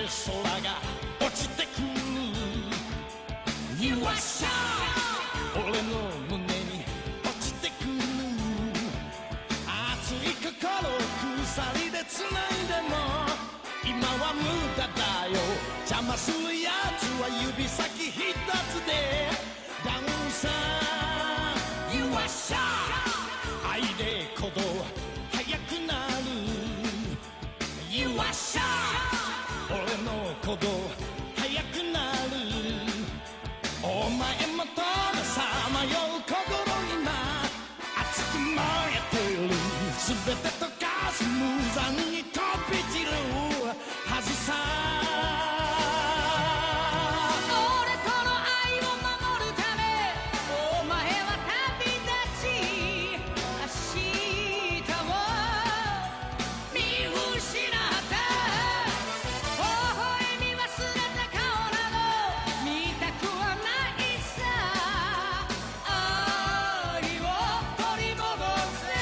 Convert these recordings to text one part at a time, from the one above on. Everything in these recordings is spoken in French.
空が落ちてくる You are shy 俺の胸に落ちてくる熱い心鎖で繋いでも今は無駄だよ邪魔するやつは指先一つでダウンさ You are shy 愛で鼓動速くなる You are shy 俺の鼓動速くなるお前もとのさまよう心今熱く燃えてる全て溶かす無残に飛び散る恥さ俺との愛を守るためお前は旅立ち明日を見失った微笑み忘れた顔など見たくはないさ愛を取り戻せ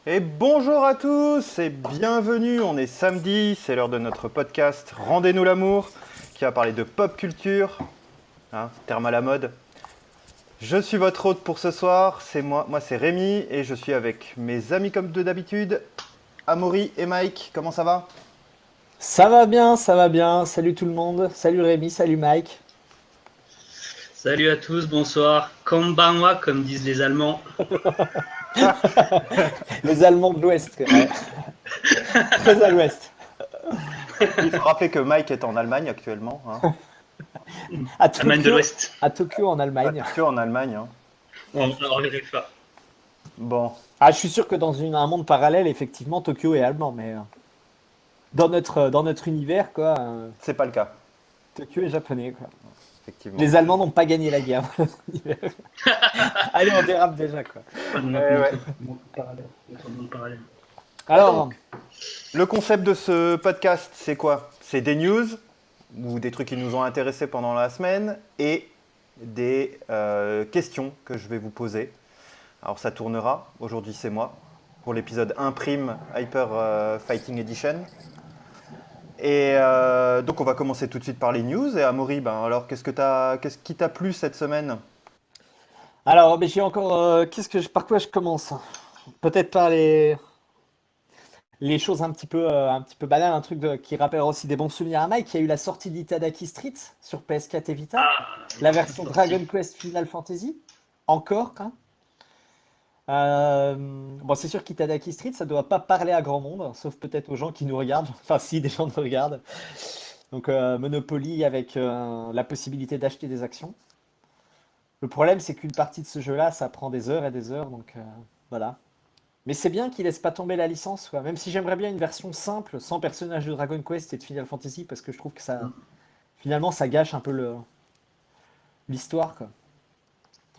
Et bonjour à tous et bienvenue, on est samedi, c'est l'heure de notre podcast Rendez-nous l'amour qui va parler de pop culture, terme à la mode. Je suis votre hôte pour ce soir, c'est moi c'est Rémi et je suis avec mes amis comme d'habitude, Amaury et Mike, comment ça va ? Ça va bien, ça va bien. Salut tout le monde. Salut Rémi, salut Mike. Salut à tous, bonsoir. Konbanwa, comme disent les Allemands. Les Allemands de l'Ouest. Ouais. Très à l'Ouest. Il faut rappeler que Mike est en Allemagne actuellement. À Tokyo, Allemagne de l'Ouest. à Tokyo en Allemagne. Tokyo en Allemagne. On verra pas. Bon, Ah, je suis sûr que dans un monde parallèle, effectivement, Tokyo est allemand, mais dans notre univers, quoi, c'est pas le cas, Tokyo est japonais, quoi. effectivement. Les Allemands n'ont pas gagné la guerre. Allez, on dérape déjà, quoi. ouais. Monde parallèle. Alors, Le concept de ce podcast, c'est quoi ? C'est des news ou des trucs qui nous ont intéressés pendant la semaine et des questions que je vais vous poser. Alors ça tournera, aujourd'hui c'est moi, pour l'épisode 1 Prime Hyper Fighting Edition. Et donc on va commencer tout de suite par les news. Et Amaury, alors qu'est-ce qui t'a plu cette semaine ? mais j'ai encore. Par quoi je commence? Peut-être par les choses un petit peu banales, un truc qui rappellera aussi des bons souvenirs à Mike. Il y a eu la sortie d'Itadaki Street sur PS4 et Vita, la version Dragon Quest Final Fantasy, encore, hein. Bon, c'est sûr qu'Itadaki Street, ça doit pas parler à grand monde, sauf peut-être aux gens qui nous regardent. Enfin, si, des gens nous regardent. Donc, Monopoly avec la possibilité d'acheter des actions. Le problème, c'est qu'une partie de ce jeu-là, ça prend des heures et des heures, donc voilà. Mais c'est bien qu'ils laissent pas tomber la licence, quoi. Même si j'aimerais bien une version simple, sans personnages de Dragon Quest et de Final Fantasy, parce que je trouve que finalement, ça gâche un peu l'histoire, quoi.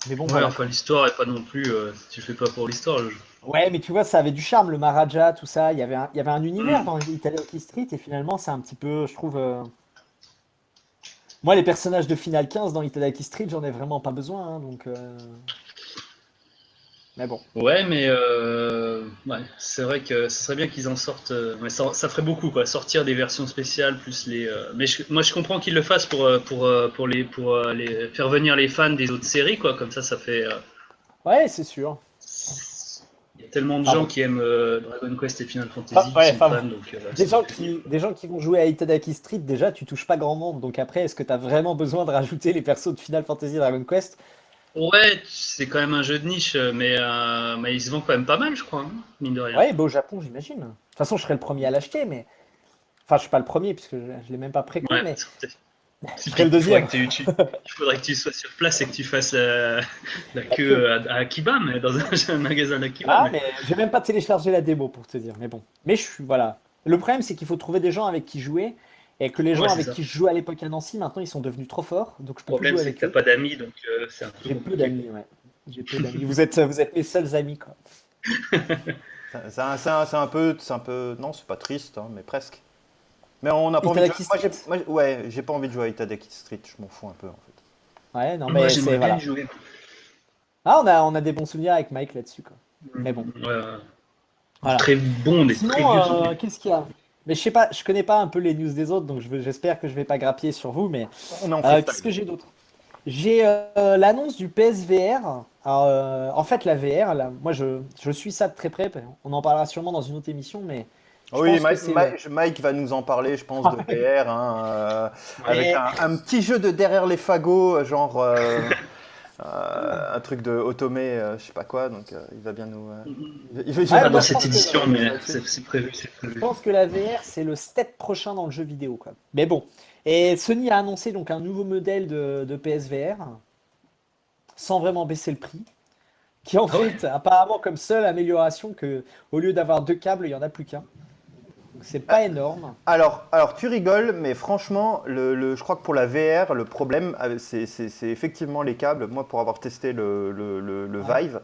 Mais bon, Ouais, voilà. enfin l'histoire est pas non plus. Tu le fais pas pour l'histoire le jeu. Ouais, mais tu vois, ça avait du charme, le Maharaja, tout ça. Il y avait un univers dans Itadaki Street, et finalement, c'est un petit peu, je trouve. Moi, les personnages de Final 15 dans Itadaki Street, j'en ai vraiment pas besoin, hein, donc. Mais bon. Ouais, mais ouais, c'est vrai que ce serait bien qu'ils en sortent. Ouais, ça ferait beaucoup quoi, sortir des versions spéciales plus les. Mais moi je comprends qu'ils le fassent pour les faire venir les fans des autres séries quoi. Comme ça fait. Ouais, c'est sûr. Il y a tellement de Pardon. gens qui aiment Dragon Quest et Final Fantasy Ouais, qui sont enfin, fans donc. Des gens qui vont jouer à Itadaki Street, déjà, tu touches pas grand monde. Donc après, est-ce que tu as vraiment besoin de rajouter les persos de Final Fantasy et Dragon Quest? Ouais, c'est quand même un jeu de niche, mais il se vend quand même pas mal, je crois, hein, mine de rien. Ouais, bah, au Japon, j'imagine. De toute façon, je serais le premier à l'acheter, mais. Enfin, je suis pas le premier, puisque je l'ai même pas préco, Ouais, mais peut-être. je serais le deuxième. Il faudrait que tu sois sur place et que tu fasses la queue à Akiba, mais dans un magasin d'Akiba. Ah, mais j'ai même pas téléchargé la démo pour te dire, mais bon. Mais je suis, voilà. Le problème, c'est qu'il faut trouver des gens avec qui jouer, et que les gens Ouais, c'est avec ça. qui je jouais à l'époque à Nancy, maintenant, ils sont devenus trop forts, donc je Le peux plus problème, jouer c'est que avec t'as eux. pas d'amis, donc c'est un peu J'ai peu compliqué. d'amis, ouais. J'ai peu d'amis. Vous êtes mes seuls amis, quoi. C'est un peu, non, c'est pas triste, mais presque. Mais on n'a pas envie de Itadaki jouer. Street. Ouais, j'ai pas envie de jouer à Itadaki Street, je m'en fous un peu en fait. Ouais, non, Moi, mais j'aimerais c'est bien voilà. y jouer. Ah, on a des bons souvenirs avec Mike là-dessus, quoi. Mais bon, Ouais, ouais. voilà. Très bon, des très Sinon, vieux souvenirs. qu'est-ce qu'il y a? Mais je sais pas, je connais pas un peu les news des autres, donc j'espère que je vais pas grappiller sur vous, mais On est en qu'est-ce freestyle. que j'ai d'autre? J'ai l'annonce du PSVR. Alors, en fait, la VR, là, moi je suis ça de très près. On en parlera sûrement dans une autre émission, mais je Oui, pense que c'est le. Mike va nous en parler, je pense, de VR, hein, avec Et un petit jeu de derrière les fagots, genre un truc de Otome, je sais pas quoi, donc il va bien nous. Il va ouais, Pas bien moi dans je cette pense que édition, nous mais là-dessus. c'est prévu, c'est je prévu. pense que la VR c'est le step prochain dans le jeu vidéo, quoi. Mais bon. Et Sony a annoncé donc un nouveau modèle de PSVR sans vraiment baisser le prix, qui en Ah ouais? fait apparemment comme seule amélioration que au lieu d'avoir deux câbles, il y en a plus qu'un. Donc c'est pas énorme. Alors, tu rigoles, mais franchement, je crois que pour la VR, le problème, c'est effectivement les câbles. Moi, pour avoir testé le Ouais, Vive,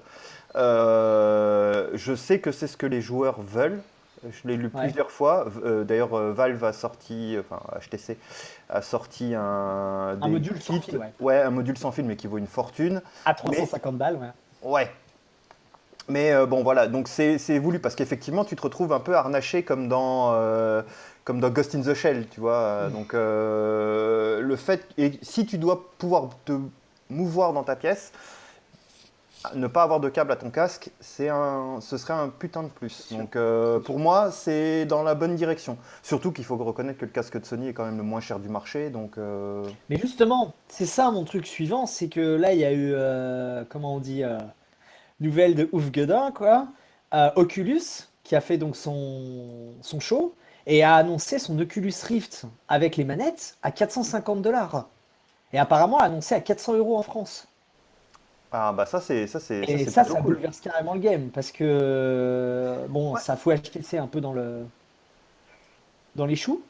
je sais que c'est ce que les joueurs veulent. Je l'ai lu ouais. plusieurs fois. D'ailleurs, Valve a sorti, enfin HTC a sorti Un des module sans kits, fil, ouais. ouais, un module sans fil, mais qui vaut une fortune. À Mais 350 balles, ouais. ouais, mais bon, voilà, donc c'est voulu parce qu'effectivement, tu te retrouves un peu harnaché comme dans Ghost in the Shell, tu vois. Donc, le fait, et si tu dois pouvoir te mouvoir dans ta pièce, ne pas avoir de câble à ton casque, ce serait un putain de plus. C'est sûr, Donc, c'est pour sûr. moi, c'est dans la bonne direction. Surtout qu'il faut reconnaître que le casque de Sony est quand même le moins cher du marché, donc. Mais justement, c'est ça mon truc suivant, c'est que là, il y a eu, comment on dit, nouvelle de ouf Guedin, quoi. Oculus, qui a fait donc son show, et a annoncé son Oculus Rift avec les manettes à 450 $. Et apparemment, a annoncé à 400 € en France. Ah bah ça Et c'est ça, plutôt ça cool. bouleverse carrément le game, parce que, bon, Ouais. ça fout HTC un peu dans les choux.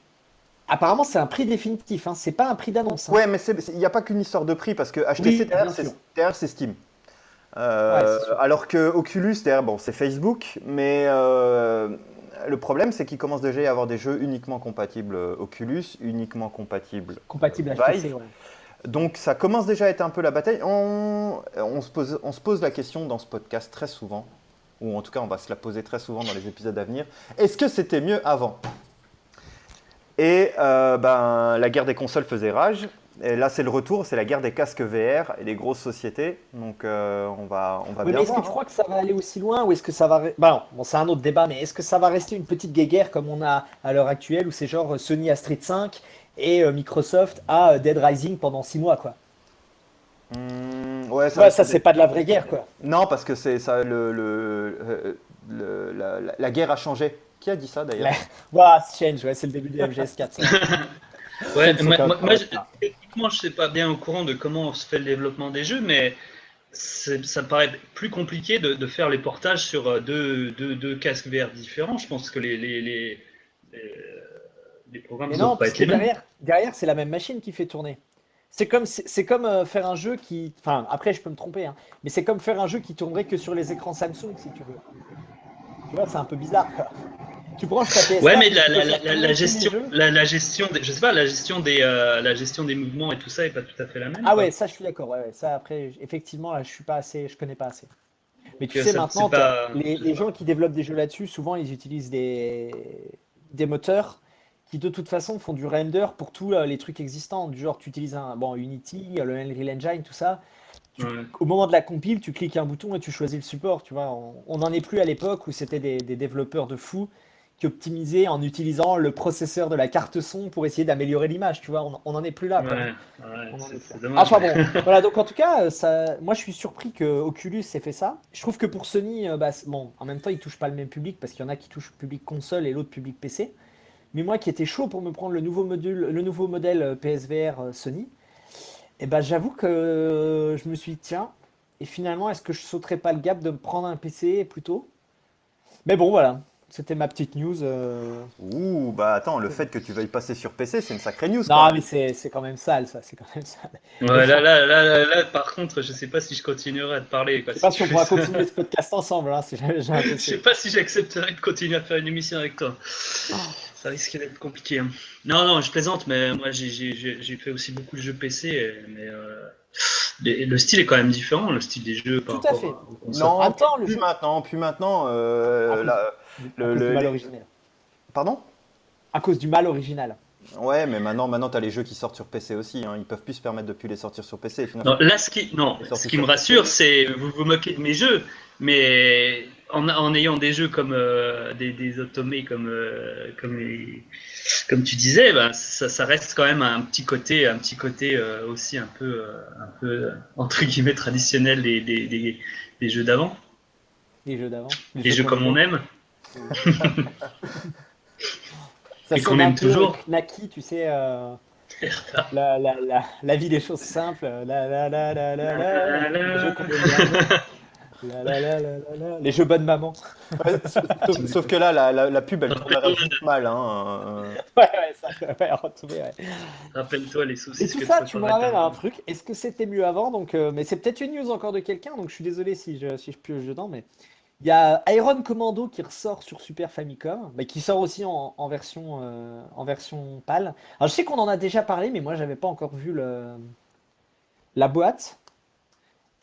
Apparemment, c'est un prix définitif, hein, c'est pas un prix d'annonce, hein. Ouais, mais il n'y a pas qu'une histoire de prix parce que HTC Oui, derrière, bien sûr. c'est Steam. Ouais, c'est sûr. Alors que Oculus derrière, bon, c'est Facebook, mais le problème c'est qu'il commence déjà à y avoir des jeux uniquement compatibles Oculus, uniquement compatibles Compatible Vive. HTC, ouais. Donc ça commence déjà à être un peu la bataille. On se pose la question dans ce podcast très souvent, ou en tout cas on va se la poser très souvent dans les épisodes à venir. Est-ce que c'était mieux avant? Et ben, la guerre des consoles faisait rage. Et là, c'est le retour, c'est la guerre des casques VR et des grosses sociétés. Donc, on va Oui, bien mais est-ce que voir, tu hein. crois que ça va aller aussi loin ou est-ce que ça va... Bah non, bon, c'est un autre débat, mais est-ce que ça va rester une petite guéguerre comme on a à l'heure actuelle où c'est genre Sony à Street 5 et Microsoft à Dead Rising pendant 6 mois, quoi. Ouais, Tu ça vois, risque ça, c'est pas de la vraie guerre, quoi. Non, parce que c'est ça, la guerre a changé. Qui a dit ça La... d'ailleurs? Ouah, change, ouais, c'est le début du MGS4, ça. Ouais, C'est quand même pas moi, mal, ça. techniquement, je sais pas bien au courant de comment se fait le développement des jeux, mais ça me paraît plus compliqué de faire les portages sur deux casques VR différents. Je pense que les, les programmes Mais ne non, doivent pas parce être que les mêmes. derrière, c'est la même machine qui fait tourner. C'est comme faire un jeu qui... Enfin, après, je peux me tromper, hein, mais c'est comme faire un jeu qui tournerait que sur les écrans Samsung, si tu veux. Tu vois, c'est un peu bizarre, quoi. Tu branches ta Ouais, mais PS4 et tu peux faire tourner tous les jeux. la gestion, je sais pas, la gestion des mouvements et tout ça est pas tout à fait la même, Ah quoi. ouais, ça je suis d'accord. Ouais, ouais. Ça après, effectivement, là, je suis pas assez, je connais pas assez. Mais tu Donc, sais, c'est maintenant, pas, je sais les pas. gens qui développent des jeux là-dessus, souvent ils utilisent des moteurs qui de toute façon font du render pour tous les trucs existants. Du genre, tu utilises bon, Unity, le Unreal Engine, tout ça. Ouais. Au moment de la compile, tu cliques un bouton et tu choisis le support. Tu vois, on n'en est plus à l'époque où c'était des développeurs de fous qui optimisaient en utilisant le processeur de la carte son pour essayer d'améliorer l'image. Tu vois, on n'en est plus là, quoi. Ouais, On en est plus là. c'est dommage, Enfin mais. bon, voilà, donc en tout cas, moi je suis surpris que Oculus ait fait ça. Je trouve que pour Sony, bah, bon, en même temps, ils touchent pas le même public parce qu'il y en a qui touchent le public console et l'autre public PC. Mais moi qui étais chaud pour me prendre le nouveau modèle PSVR Sony, et ben j'avoue que je me suis dit, tiens, et finalement, est-ce que je sauterais pas le gap de me prendre un PC plutôt? Mais bon, voilà, C'était ma petite news. Ouh, bah attends, le fait que tu veuilles passer sur PC, c'est une sacrée news quand Non, même. mais c'est quand même sale, ça. C'est quand même sale. Mais Ouais, enfin, là, par contre, je sais pas si je continuerai à te parler, je quoi, sais si pas tu si on fais pourra ça. continuer ce podcast ensemble, hein, si j'ai un Je sais PC. pas si j'accepterai de continuer à faire une émission avec toi. Ça risque d'être compliqué, hein. Non, non, je plaisante, mais moi j'ai fait aussi beaucoup de jeux PC, mais le style est quand même différent, le style des jeux par Tout à rapport fait. aux consoles. En Non, même temps, le plus jeu, maintenant, plus maintenant. à cause à cause du mal Les... original. Pardon? À cause du mal original. Ouais, mais maintenant, t'as les jeux qui sortent sur PC aussi, hein. Ils peuvent plus se permettre de plus les sortir sur PC. Final Non, Fantasy là, est ce sorti qui me sur rassure, PC. c'est vous vous moquez de mes jeux, mais en ayant des jeux comme des automés comme tu disais, bah, ça reste quand même un petit côté aussi un peu entre guillemets traditionnel des jeux d'avant, Les jeux d'avant, les des jeux jeux qu'on comme on aimait. aime Ça et qu'on sonne un aime peu toujours. knacky, tu sais, la vie des choses simples. Les jeux qu'on aimait avant. Les jeux bonne maman. Ouais, sauf que là, la pub, elle tournerait juste mal, hein. Ouais, ça, ouais, retrouver, ouais. Rappelle-toi les Et saucisses tout que tu ça, tu me préparais à ta ramènes à un maman. truc. Est-ce que c'était mieux avant? Donc, mais c'est peut-être une news encore de quelqu'un, donc je suis désolé si je pioche dedans, mais il y a Iron Commando qui ressort sur Super Famicom, mais qui sort aussi en version PAL. Alors je sais qu'on en a déjà parlé, mais moi j'avais pas encore vu la boîte.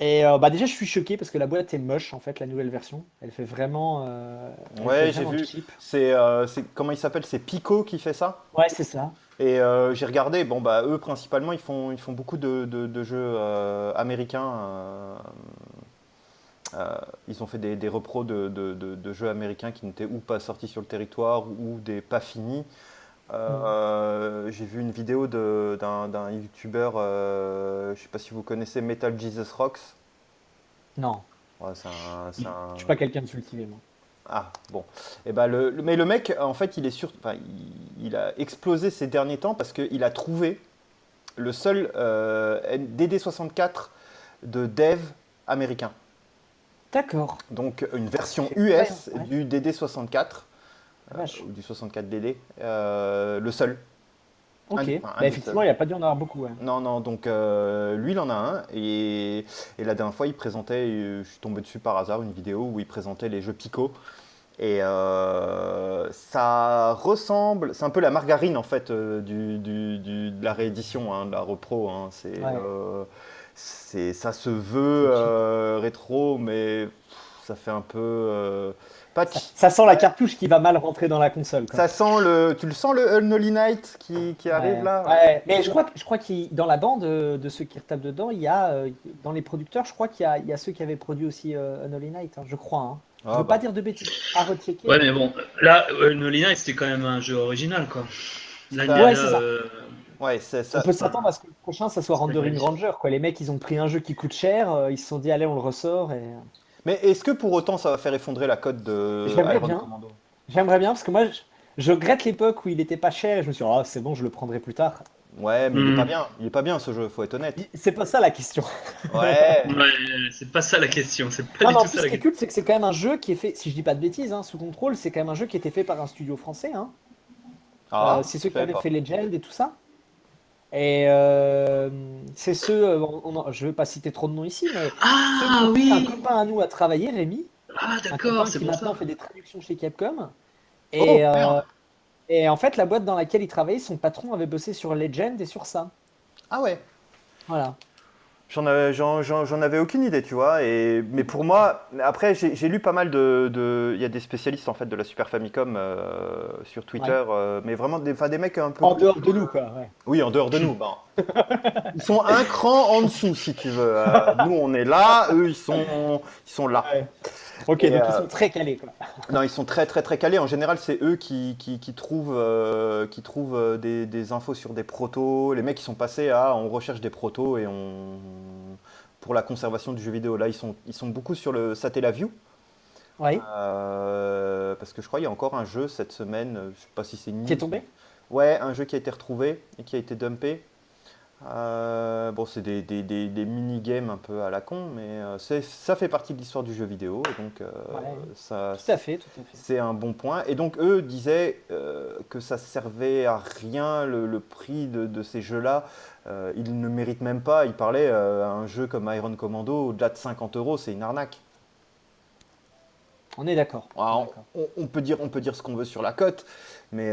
Et bah déjà je suis choqué parce que la boîte est moche en fait, la nouvelle version. Elle fait Ouais, j'ai vraiment vu. cheap. Comment il s'appelle? C'est Pico qui fait ça? Ouais, c'est ça. Et j'ai regardé, bon bah eux principalement ils font beaucoup de jeux américains. Ils ont fait des repros de jeux américains qui n'étaient ou pas sortis sur le territoire ou des pas finis. Hmm. J'ai vu une vidéo d'un youtubeur, je sais pas si vous connaissez Metal Jesus Rocks. Non, Ouais, c'est je un- suis pas quelqu'un de cultivé, moi. Ah bon. Et ben mais le mec en fait enfin, il a explosé ces derniers temps parce qu'il a trouvé le seul DD64 de dev américain. D'accord. Donc une version C'est incroyable, US ouais. du DD64 La vache. ou du 64DD, le seul. Ok. Enfin, un Bah des seuls. effectivement, il n'y a pas dû en avoir beaucoup, ouais. Non, non, donc lui il en a un et la dernière fois il présentait, je suis tombé dessus par hasard, une vidéo où il présentait les jeux Pico et ça ressemble, c'est un peu la margarine en fait de la réédition, hein, de la repro, hein. Ouais, Ça se veut c'est cheap. rétro mais ça fait un peu pas ch- Ça sent la ouais. cartouche qui va mal rentrer dans la console, quoi. Ça sent tu le sens le Unholy Knight qui arrive Ouais, là? ouais. Mais je crois qu'il dans la bande de ceux qui retapent dedans, dans les producteurs, je crois il y a ceux qui avaient produit aussi Unholy Knight, hein, je crois, hein. Je Ah veux pas bah dire de bêtises, à rechecker, Ouais, mais mais bon, là, No Knight, c'était quand même un jeu original, quoi. Là, ouais, ça, c'est ça. ouais, c'est On ça. peut s'attendre à ce que le prochain, ça soit c'est pas une Rendering réussite. Ranger, quoi. Les mecs, ils ont pris un jeu qui coûte cher, ils se sont dit, allez, on le ressort, et Mais est-ce que pour autant ça va faire effondrer la cote de j'aimerais Iron bien. Commando? J'aimerais bien, parce que moi, je regrette l'époque où il était pas cher, et je me suis dit, ah, c'est bon, je le prendrai plus tard. Ouais, mais il est pas Mhm. bien. Il est pas bien ce jeu, faut être honnête. C'est pas ça la question. Ouais. Ouais, c'est pas ça la question, c'est pas Non, du mais en tout plus, ça ce la qui est question. cool, c'est que c'est quand même un jeu qui est fait, si je dis pas de bêtises, hein, sous contrôle, c'est quand même un jeu qui était fait par un studio français, hein. Ah, C'est je ceux qui savais avaient pas. fait Legend et tout ça. Et c'est ceux, je vais pas citer trop de noms ici, mais ceux Ah pour qui un oui! copain à nous a travaillé, Rémi, Ah un d'accord, copain c'est qui pour ça. maintenant fait des traductions chez Capcom. Oh, Et, merde. et en fait, la boîte dans laquelle il travaillait, son patron avait bossé sur Legend et sur ça. Ah ouais. Voilà. J'en avais aucune idée, tu vois. Mais pour moi, après, j'ai lu pas mal il y a des spécialistes en fait de la Super Famicom sur Ouais. Twitter, mais vraiment enfin, des mecs un peu En plus. dehors de nous, quoi. Ouais. Oui, en dehors de nous. Bon. Ils sont un cran en dessous, si tu veux. Nous, on est là, eux, ils sont là. Ouais. Ok, Et donc ils sont très calés, quoi. non, ils sont très très très calés. En général, c'est eux qui trouvent des infos sur des protos. Les mecs, ils sont passés à on recherche des protos et on pour la conservation du jeu vidéo. Là, ils sont beaucoup sur le Satellaview. Oui. Parce que je crois qu'il y a encore un jeu cette semaine. Je sais pas si c'est une Qui est news. tombé? Ouais, un jeu qui a été retrouvé et qui a été dumpé. Bon, c'est des mini-games un peu à la con, mais ça fait partie de l'histoire du jeu vidéo, et donc Ouais, ça, tout à fait, tout à fait. c'est un bon point. Et donc eux disaient que ça servait à rien le prix de ces jeux-là. Ils ne méritent même pas. Ils parlaient un jeu comme Iron Commando, au-delà de 50 euros, c'est une arnaque. On est d'accord. On est Alors, d'accord. on peut dire ce qu'on veut sur la cote, mais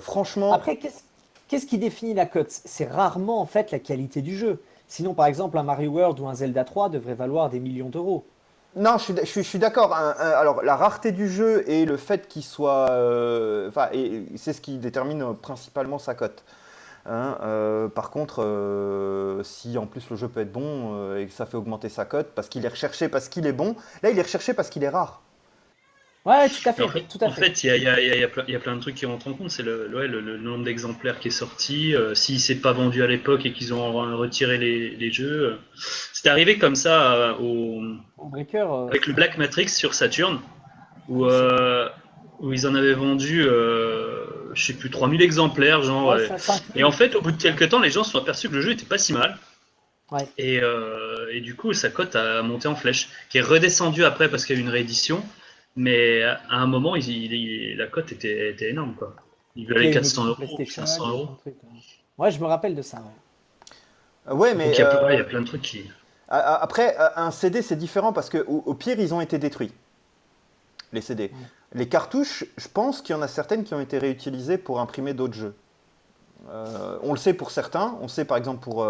franchement, Après, qu'est-ce qui définit la cote? C'est rarement en fait la qualité du jeu. Sinon, par exemple, un Mario World ou un Zelda 3 devrait valoir des millions d'euros. non, je suis d'accord, hein. Alors, la rareté du jeu et le fait qu'il soit, enfin, c'est ce qui détermine principalement sa cote, hein. Par contre, si en plus le jeu peut être bon et que ça fait augmenter sa cote parce qu'il est recherché parce qu'il est bon, là il est recherché parce qu'il est rare. Ouais, tout à Mais fait, tout à en fait. fait, il y a plein de trucs qui rentrent en compte. C'est le nombre d'exemplaires qui est sorti. S'il s'est pas vendu à l'époque et qu'ils ont retiré les jeux. C'était arrivé comme ça En breaker, avec le Black Matrix sur Saturn, où, oui, c'est vrai. euh, où ils en avaient vendu, je sais plus, 3000 exemplaires. Genre, Ouais, ça 5 et en 000. fait, au bout de quelques temps, les gens se sont aperçus que le jeu était pas si mal. Ouais. Et du coup, sa cote a monté en flèche, qui est redescendue après parce qu'il y a eu une réédition. Mais à un moment, la cote était énorme, quoi. Il Puis il valait y a eu une 400 édition euros, PlayStation, 500 il y a eu euros. plein de trucs. Ouais, je me rappelle de ça. Ouais. Ouais, mais Donc il y a plein de trucs qui. après, un CD c'est différent parce que au pire ils ont été détruits, les CD. Ouais. Les cartouches, je pense qu'il y en a certaines qui ont été réutilisées pour imprimer d'autres jeux. On le sait pour certains, on sait par exemple pour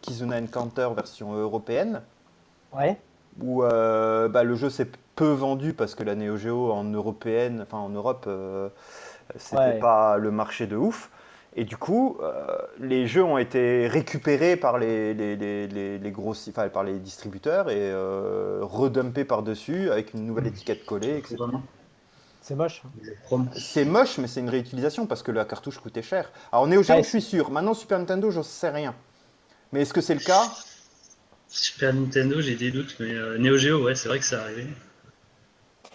Kizuna Encounter version européenne, Ouais. où bah, le jeu s'est peu vendu parce que la Neo Geo en européenne, enfin en Europe, c'était Ouais. pas le marché de ouf. Et du coup, les jeux ont été récupérés par les gros, enfin, par les distributeurs et redumpés par-dessus avec une nouvelle étiquette collée, etc. Vraiment. C'est moche, hein. C'est moche, mais c'est une réutilisation parce que la cartouche coûtait cher. Alors Neo Geo, Ouais, je suis sûr. Maintenant, Super Nintendo, je sais rien. Mais est-ce que c'est le cas? Super Nintendo, j'ai des doutes, mais Neo Geo, ouais, c'est vrai que c'est arrivé.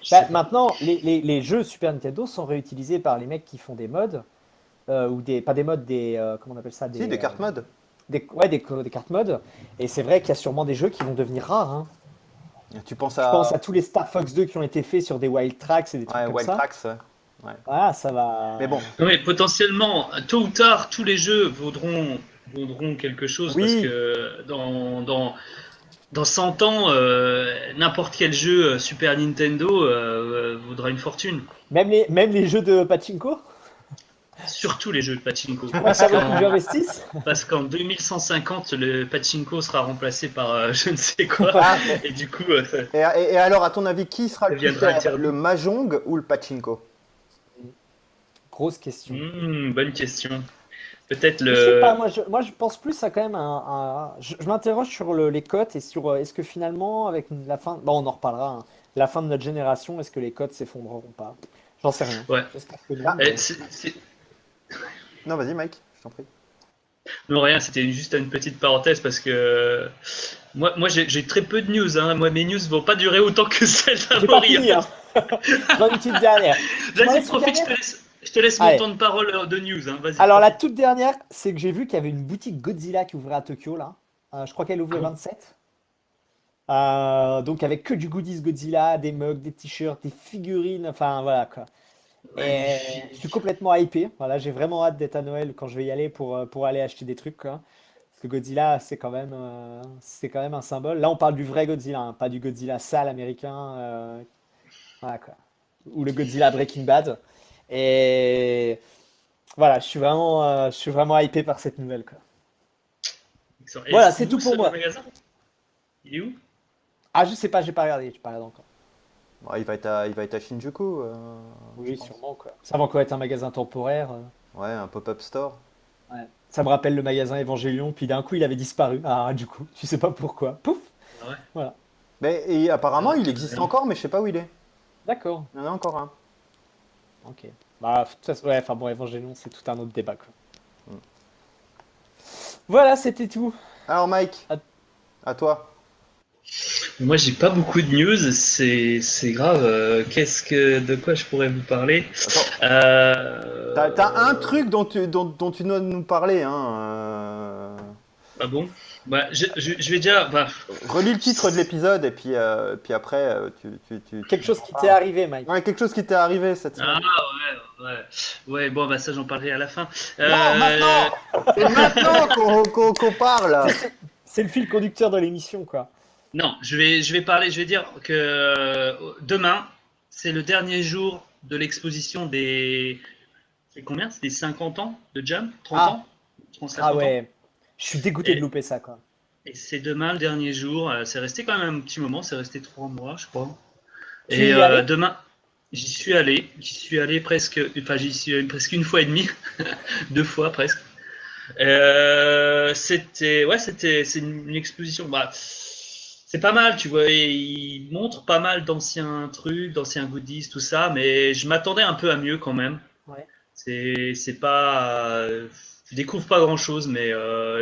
Je Bah, sais pas. maintenant, les jeux Super Nintendo sont réutilisés par les mecs qui font des mods, ou des, pas des mods, comment on appelle ça, Si, des cartes mode. ouais, des cartes mods. Et c'est vrai qu'il y a sûrement des jeux qui vont devenir rares, hein. Tu penses Je pense à à tous les Star Fox 2 qui ont été faits sur des Wild Tracks et des trucs ouais, comme Wild ça. Tracks. Ouais. Ouais. Voilà, ça Mais bon, va. Non, mais potentiellement, tôt ou tard, tous les jeux vaudront quelque chose parce oui, que dans 100 ans, n'importe quel jeu Super Nintendo vaudra une fortune. Même les jeux de pachinko? Surtout les jeux de pachinko. Ouais, ça vaut le coup que j'investisse. Parce qu'en 2150, le pachinko sera remplacé par je ne sais quoi. Ah, Et du coup, et alors, à ton avis, qui sera le plus deviendra cher? interdit. Le Mahjong ou le Pachinko? Grosse question. Bonne question. Peut-être Je sais pas, le. moi je pense plus à quand même je m'interroge sur les cotes et sur est-ce que finalement, avec la fin, bon, on en reparlera, hein, la fin de notre génération, est-ce que les cotes s'effondreront pas? J'en sais rien. Ouais. J'espère que non, Ah, mais non, vas-y, Mike, je t'en prie. Non, rien, c'était juste une petite parenthèse parce que moi j'ai très peu de news. Hein. Moi, mes news vont pas durer autant que celles j'ai pas d'Amaury. fini, hein. J'en ai une petite dernière. Tu m'en Vas-y, laisses une profite, dernière? je te laisse mon Allez. temps de parole de news. Hein. Vas-y, Alors la profite. toute dernière, c'est que j'ai vu qu'il y avait une boutique Godzilla qui ouvrait à Tokyo là. Je crois qu'elle ouvre Ah le bon? 27. Donc avec que du goodies Godzilla, des mugs, des t-shirts, des figurines, enfin voilà quoi. Et je suis Magnifique. complètement hypé. Voilà, j'ai vraiment hâte d'être à Noël quand je vais y aller pour aller acheter des trucs, quoi. Parce que Godzilla, c'est quand même un symbole. Là, on parle du vrai Godzilla, hein, pas du Godzilla sale américain, voilà quoi. Ou le Godzilla Breaking Bad. Et voilà, je suis vraiment hypé par cette nouvelle, quoi. Excellent. Et Voilà, il c'est est où tout pour le moi. magasin? Il est où? Ah, je sais pas, j'ai pas regardé encore. Bon, il va être à Shinjuku, je Oui, pense. sûrement, quoi. Ça va encore être un magasin temporaire. Ouais, un pop-up store. Ouais. Ça me rappelle le magasin Evangelion, puis d'un coup, il avait disparu. Ah, du coup, tu sais pas pourquoi. Pouf! Ah ouais. Voilà. Mais et apparemment, Ah, il existe encore, mais je sais pas où il est. D'accord. Il y en a encore un. Ok. Bah, de toute façon, ouais, enfin bon, Evangelion, c'est tout un autre débat, quoi. Mm. Voilà, c'était tout. Alors, Mike, À- à toi. Moi, j'ai pas beaucoup de news, c'est grave. De quoi je pourrais vous parler? Attends, Euh, t'as un truc dont tu dois nous parler, hein. Ah bon? Bah, je vais déjà. Bah, Relis le titre de l'épisode et puis après, tu Quelque chose en qui t'est parles. arrivé, Mike. Ouais, quelque chose qui t'est arrivé cette ah semaine. ouais. Ouais, bon, bah ça, j'en parlerai à la fin. Non, Euh, maintenant! C'est maintenant qu'on parle! C'est le fil conducteur de l'émission, quoi. non, je vais parler, je vais dire que demain, c'est le dernier jour de l'exposition des. C'est combien? C'est des 50 ans de Jump? 30 Ah, ans? 30, ah 50 ans? ouais. Je suis dégoûté de Et, louper ça, quoi. et c'est demain le dernier jour. C'est resté quand même un petit moment, c'est resté 3 mois, je crois. Tu Et y allais? demain, j'y suis allé presque, enfin j'y suis allé presque une fois et demie, 2 fois presque. C'est une exposition. Bah, c'est pas mal, tu vois. Et il montre pas mal d'anciens trucs, d'anciens goodies, tout ça. Mais je m'attendais un peu à mieux quand même. Ouais. C'est pas, je découvre pas grand chose, mais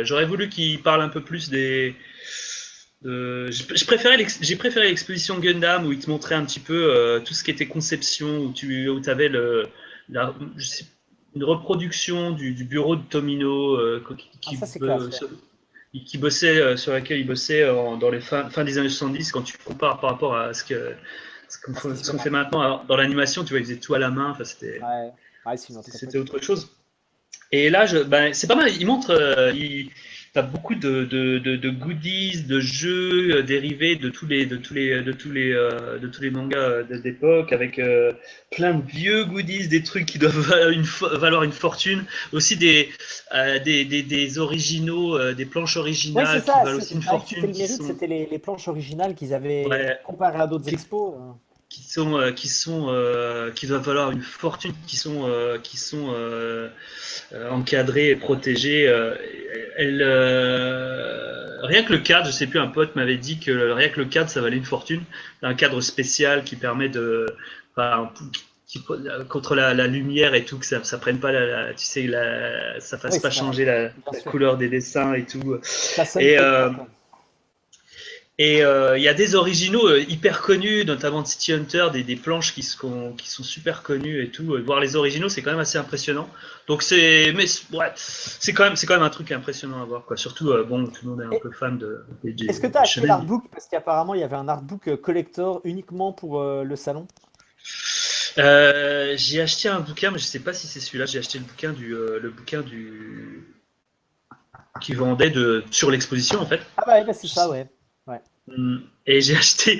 j'aurais voulu qu'il parle un peu plus des. J'ai préféré l'exposition Gundam où il te montrait un petit peu tout ce qui était conception, où tu avais je sais une reproduction du bureau de Tomino Ah, ça, c'est classe, ouais. qui bossait sur laquelle il bossait dans les fin des années 70 quand tu compares par rapport à Ah, c'était ce qu'on super. fait maintenant. Alors, dans l'animation, tu vois, ils faisaient tout à la main, enfin, Ouais. Ouais, c'est une autre c'était époque. autre chose. Et là, c'est pas mal. Il montre, t'as beaucoup de goodies, de jeux dérivés de tous les mangas d'époque, avec plein de vieux goodies, des trucs qui doivent valoir une fortune, aussi des originaux, des planches Oui, c'est originales qui ça. valent aussi une C'était fortune, le qui mérite, sont, c'était les planches originales qu'ils avaient ouais, comparées à d'autres qui, expos. qui doivent valoir une fortune, qui sont encadrée et protégée. Rien que le cadre, je sais plus, un pote m'avait dit que rien que le cadre, ça valait une fortune. Un cadre spécial qui permet enfin, contre la lumière et tout, que ça prenne pas tu sais, ça fasse Oui, pas c'est vrai. changer Bien la sûr. couleur des dessins et tout. Ça sonne Et fake, quoi. il y a des originaux hyper connus, notamment de City Hunter, des planches qui sont super connues et tout. Voir les originaux, c'est quand même assez impressionnant. Donc ouais, c'est quand même un truc impressionnant à voir, quoi. Surtout, bon, tout le monde est un Et peu fan est-ce que tu as des acheté shonen. l'artbook? Parce qu'apparemment, il y avait un artbook collector uniquement pour le salon. J'ai acheté un bouquin, mais je sais pas si c'est celui-là. J'ai acheté le bouquin qui vendait sur l'exposition en fait. Ah bah, ouais, bah, c'est ça, ouais. Ouais. Et j'ai acheté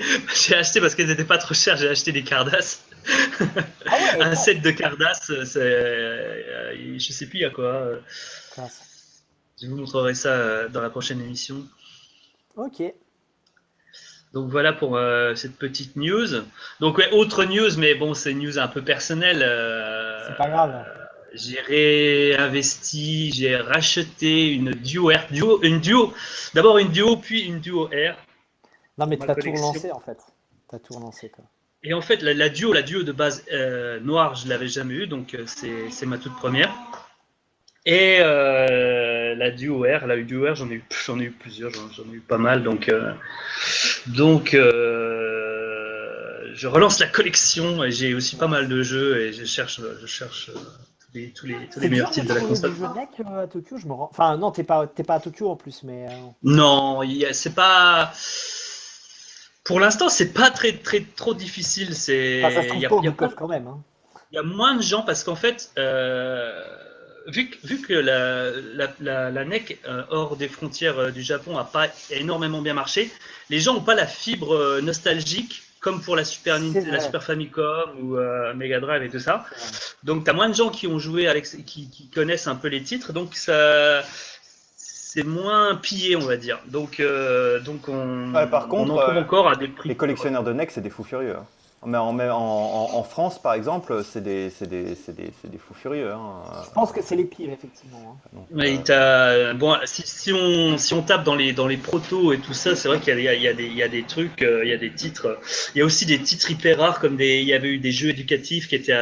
parce qu'elles n'étaient pas trop chères. J'ai acheté des Cardass, Ah ouais, un classe. set de Cardass. Je sais plus à quoi. Classe. Je vous montrerai ça dans la prochaine émission. Ok. Donc voilà pour cette petite news. Donc ouais, autre news, mais bon, c'est une news un peu personnelle. C'est pas grave. J'ai réinvesti, j'ai racheté une Duo. D'abord une Duo, puis une Duo R Non, mais pour ma t'as tout collection. relancé, en fait. T'as tout relancé, quoi. Et en fait, la Duo de base noire, je l'avais jamais eue, donc c'est ma toute première. Et la Duo R, j'en ai eu plusieurs, j'en ai eu pas mal, donc je relance la collection et j'ai aussi pas mal de jeux et je cherche tous les C'est meilleurs dur de titres de la trouver console. des jeux NEC à Tokyo, je me rends. Enfin, non, t'es pas à Tokyo en plus, mais. Non, c'est pas. Pour l'instant, c'est pas trop difficile. Enfin, ça se trouve pas au Book Off quand même, hein. Il y a moins de gens parce qu'en fait, vu que la NEC hors des frontières du Japon a pas énormément bien marché, les gens n'ont pas la fibre nostalgique comme pour C'est la vrai. Super Famicom ou Mega Drive et tout ça. C'est vrai. Donc, tu as moins de gens qui ont joué, qui connaissent un peu les titres, donc c'est moins pillé, on va dire. Donc Ouais, par on contre, en trouve encore à des les prix. collectionneurs de NEC, c'est des fous furieux, hein. Mais en France, par exemple, c'est des fous furieux, hein. Je pense que c'est les pires, effectivement, hein. Donc, Ouais, bon, si on tape dans les protos et tout ça, c'est vrai qu'il y a des trucs, il y a des titres. Il y a aussi des titres hyper rares, il y avait eu des jeux éducatifs qui étaient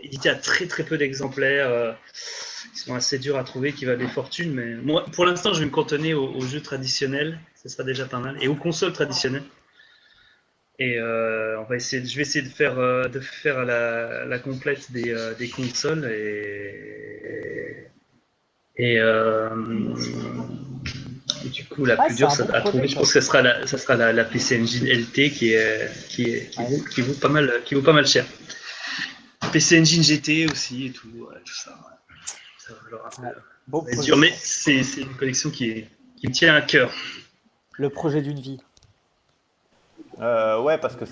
édités à très très peu d'exemplaires. qui sont assez durs à trouver, qui valent des fortunes. Mais moi, pour l'instant, je vais me cantonner aux jeux traditionnels, ce sera déjà pas mal, et aux consoles traditionnelles. Et je vais essayer de faire la complète des consoles et du coup, la Ah, plus c'est dure un bon à trouver, projet, je quoi. pense que ça sera la PC Engine LT qui vaut pas mal cher. PC Engine GT aussi et tout, ouais, tout ça. Ouais. Ça va falloir un peu. Ouais. Beau Ça va être dur, projet, mais quoi. c'est une collection qui me tient à cœur. Le projet d'une vie. Ouais, parce que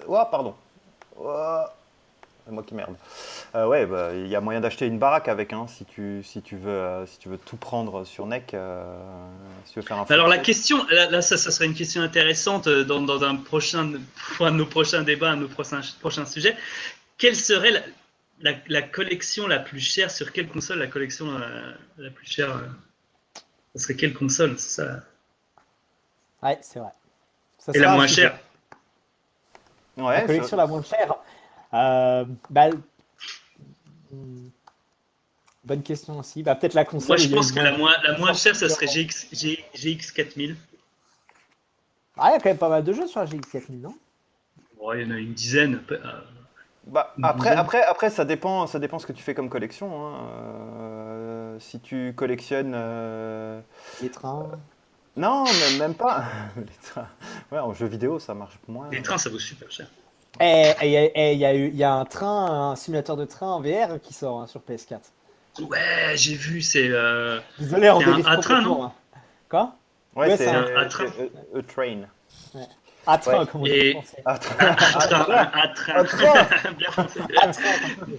Oh, pardon. Oh, c'est moi qui merde. Ouais, bah, il y a moyen d'acheter une baraque avec, hein, si tu veux tout prendre sur NEC, si tu veux faire un Alors la forfait. question, là ça serait une question intéressante dans un de nos prochains débats, nos prochains sujets. Quelle serait la collection la plus chère sur quelle console la collection la plus chère ce serait quelle console, c'est ça? Ouais, c'est vrai. Ça Et la sera un moins sujet. chère? La Ouais, collection la moins chère. Bah, bonne question aussi. Bah, peut-être la Moi console où je il y a eu pense le que moins de la moins chère, ça sorties. serait GX 4000. Ah, il y a quand même pas mal de jeux sur la GX 4000, non? Bon, il y en a une dizaine. bah, Une dizaine. après, ça dépend ce que tu fais comme collection, hein. Si tu collectionnes. Les trains. Non, même pas. Les trains. Ouais, en jeu vidéo, ça marche moins. Les trains, ça vaut super cher. Il y a un train, un simulateur de train en VR qui sort, hein, sur PS4. Ouais, j'ai vu, Désolé, on c'est un dérive A-train, non? complètement, hein. Quoi? Ouais, Ouais, c'est c'est C'est un un train. A-train. a train. Ouais. Un train, Ouais. comme on dit en Et français. A un train, train. un A-train. A train. Bien français. Un train, comme on dit.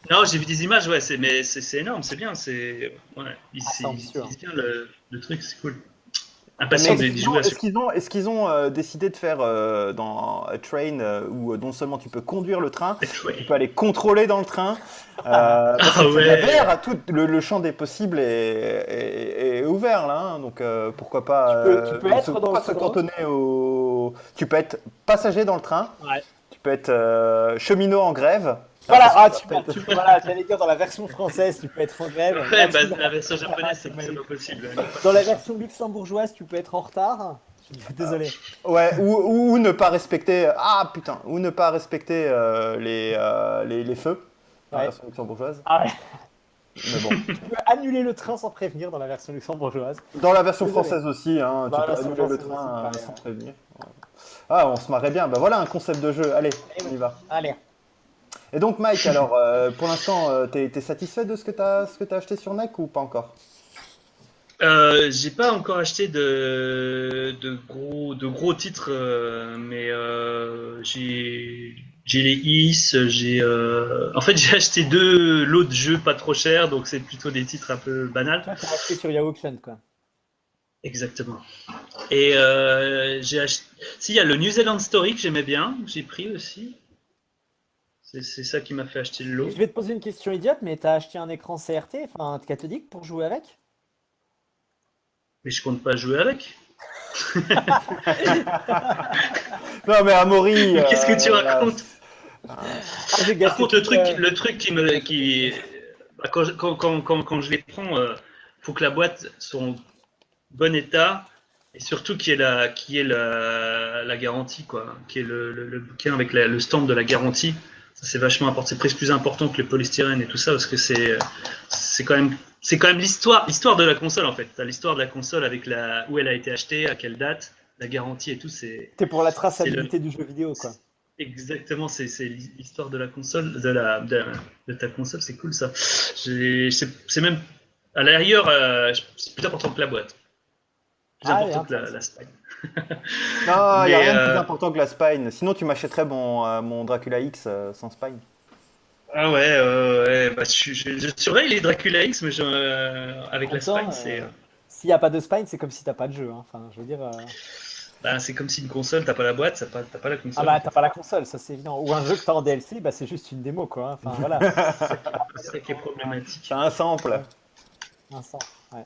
Non, j'ai vu des images, ouais, mais c'est énorme, c'est bien, ouais, Ah, c'est ils ambitieux, hein. utilisent bien le truc, c'est cool. Mais Impatient d'y jouer à celui. est-ce qu'ils ont décidé de faire dans A Train où non seulement tu peux conduire le train, mais tu peux aller contrôler dans le train parce que Ah c'est de la ouais. VR, tout le champ des possibles est ouvert là, hein, donc pourquoi pas Tu peux être dans le pourquoi se train. cantonner au tu peux être passager dans le train, Ouais. tu peux être cheminot en grève. Ah, Voilà, parce que ça peut être- voilà, j'allais dire dans la version française, tu peux être en grève. Ouais, Là, bah, tu l'as. la version japonaise, C'est c'est magnifique. pas possible. Dans la version luxembourgeoise, tu peux être en retard. Désolé. Ouais, ou ne pas respecter. Ah putain, ou ne pas respecter les feux dans la Ouais. version luxembourgeoise. Ah ouais. Mais bon. Tu peux annuler le train sans prévenir dans la version luxembourgeoise. Dans la version Désolé. française aussi, hein, Dans tu la peux version annuler le française aussi, train pareil, sans ouais. prévenir. Ah, on se marrait bien. Bah voilà un concept de jeu. Allez, on y va. Allez. Et donc Mike, alors pour l'instant, t'es satisfait de ce que t'as acheté sur NEC ou pas encore? J'ai pas encore acheté de gros titres, mais j'ai les Is, en fait j'ai acheté deux lots de jeux pas trop chers, donc c'est plutôt des titres un peu banals. Toi, t'as acheté sur Yahoo Auction, quoi. Exactement. Et j'ai acheté. Si, il y a le New Zealand Story que j'aimais bien, que j'ai pris aussi. C'est ça qui m'a fait acheter le Et lot. je vais te poser une question idiote, mais t'as acheté un écran CRT, enfin un cathodique pour jouer avec? Mais je compte pas jouer avec. Non mais Amaury, Mais qu'est-ce que tu là, racontes? Ah, j'ai Par gâché contre, toute, le truc bah, quand je les prends, faut que la boîte soit en bon état et surtout qu'il y ait la garantie, quoi, qu'il y ait le bouquin avec le stamp de la garantie. Ça, c'est vachement important. C'est presque plus important que le polystyrène et tout ça parce que c'est quand même l'histoire de la console en fait. T'as l'histoire de la console avec où elle a été achetée, à quelle date, la garantie et tout. T'es pour la C'est le, traçabilité du jeu vidéo, quoi. Exactement, c'est l'histoire de la console, de ta console, c'est cool ça. C'est même, à l'arrière, c'est plus important que la boîte, plus Ah, oui, important que intéressant. la spine. non, il n'y a Mais rien de plus important que la spine. Sinon, tu m'achèterais mon Dracula X sans spine. ah ouais, bah, je surveille les Dracula X, mais avec En la même temps, spine, s'il n'y a pas de spine, c'est comme si t'as pas de jeu, hein. Enfin, je veux dire. bah, c'est comme si une console, t'as pas la boîte, t'as pas la Ah console. bah, t'as pas la console, ça c'est évident. Ou un jeu que t'as en DLC, bah c'est juste une démo, quoi, hein. Enfin, voilà. C'est ça qui est problématique. C'est un sample. Un sens. Ouais.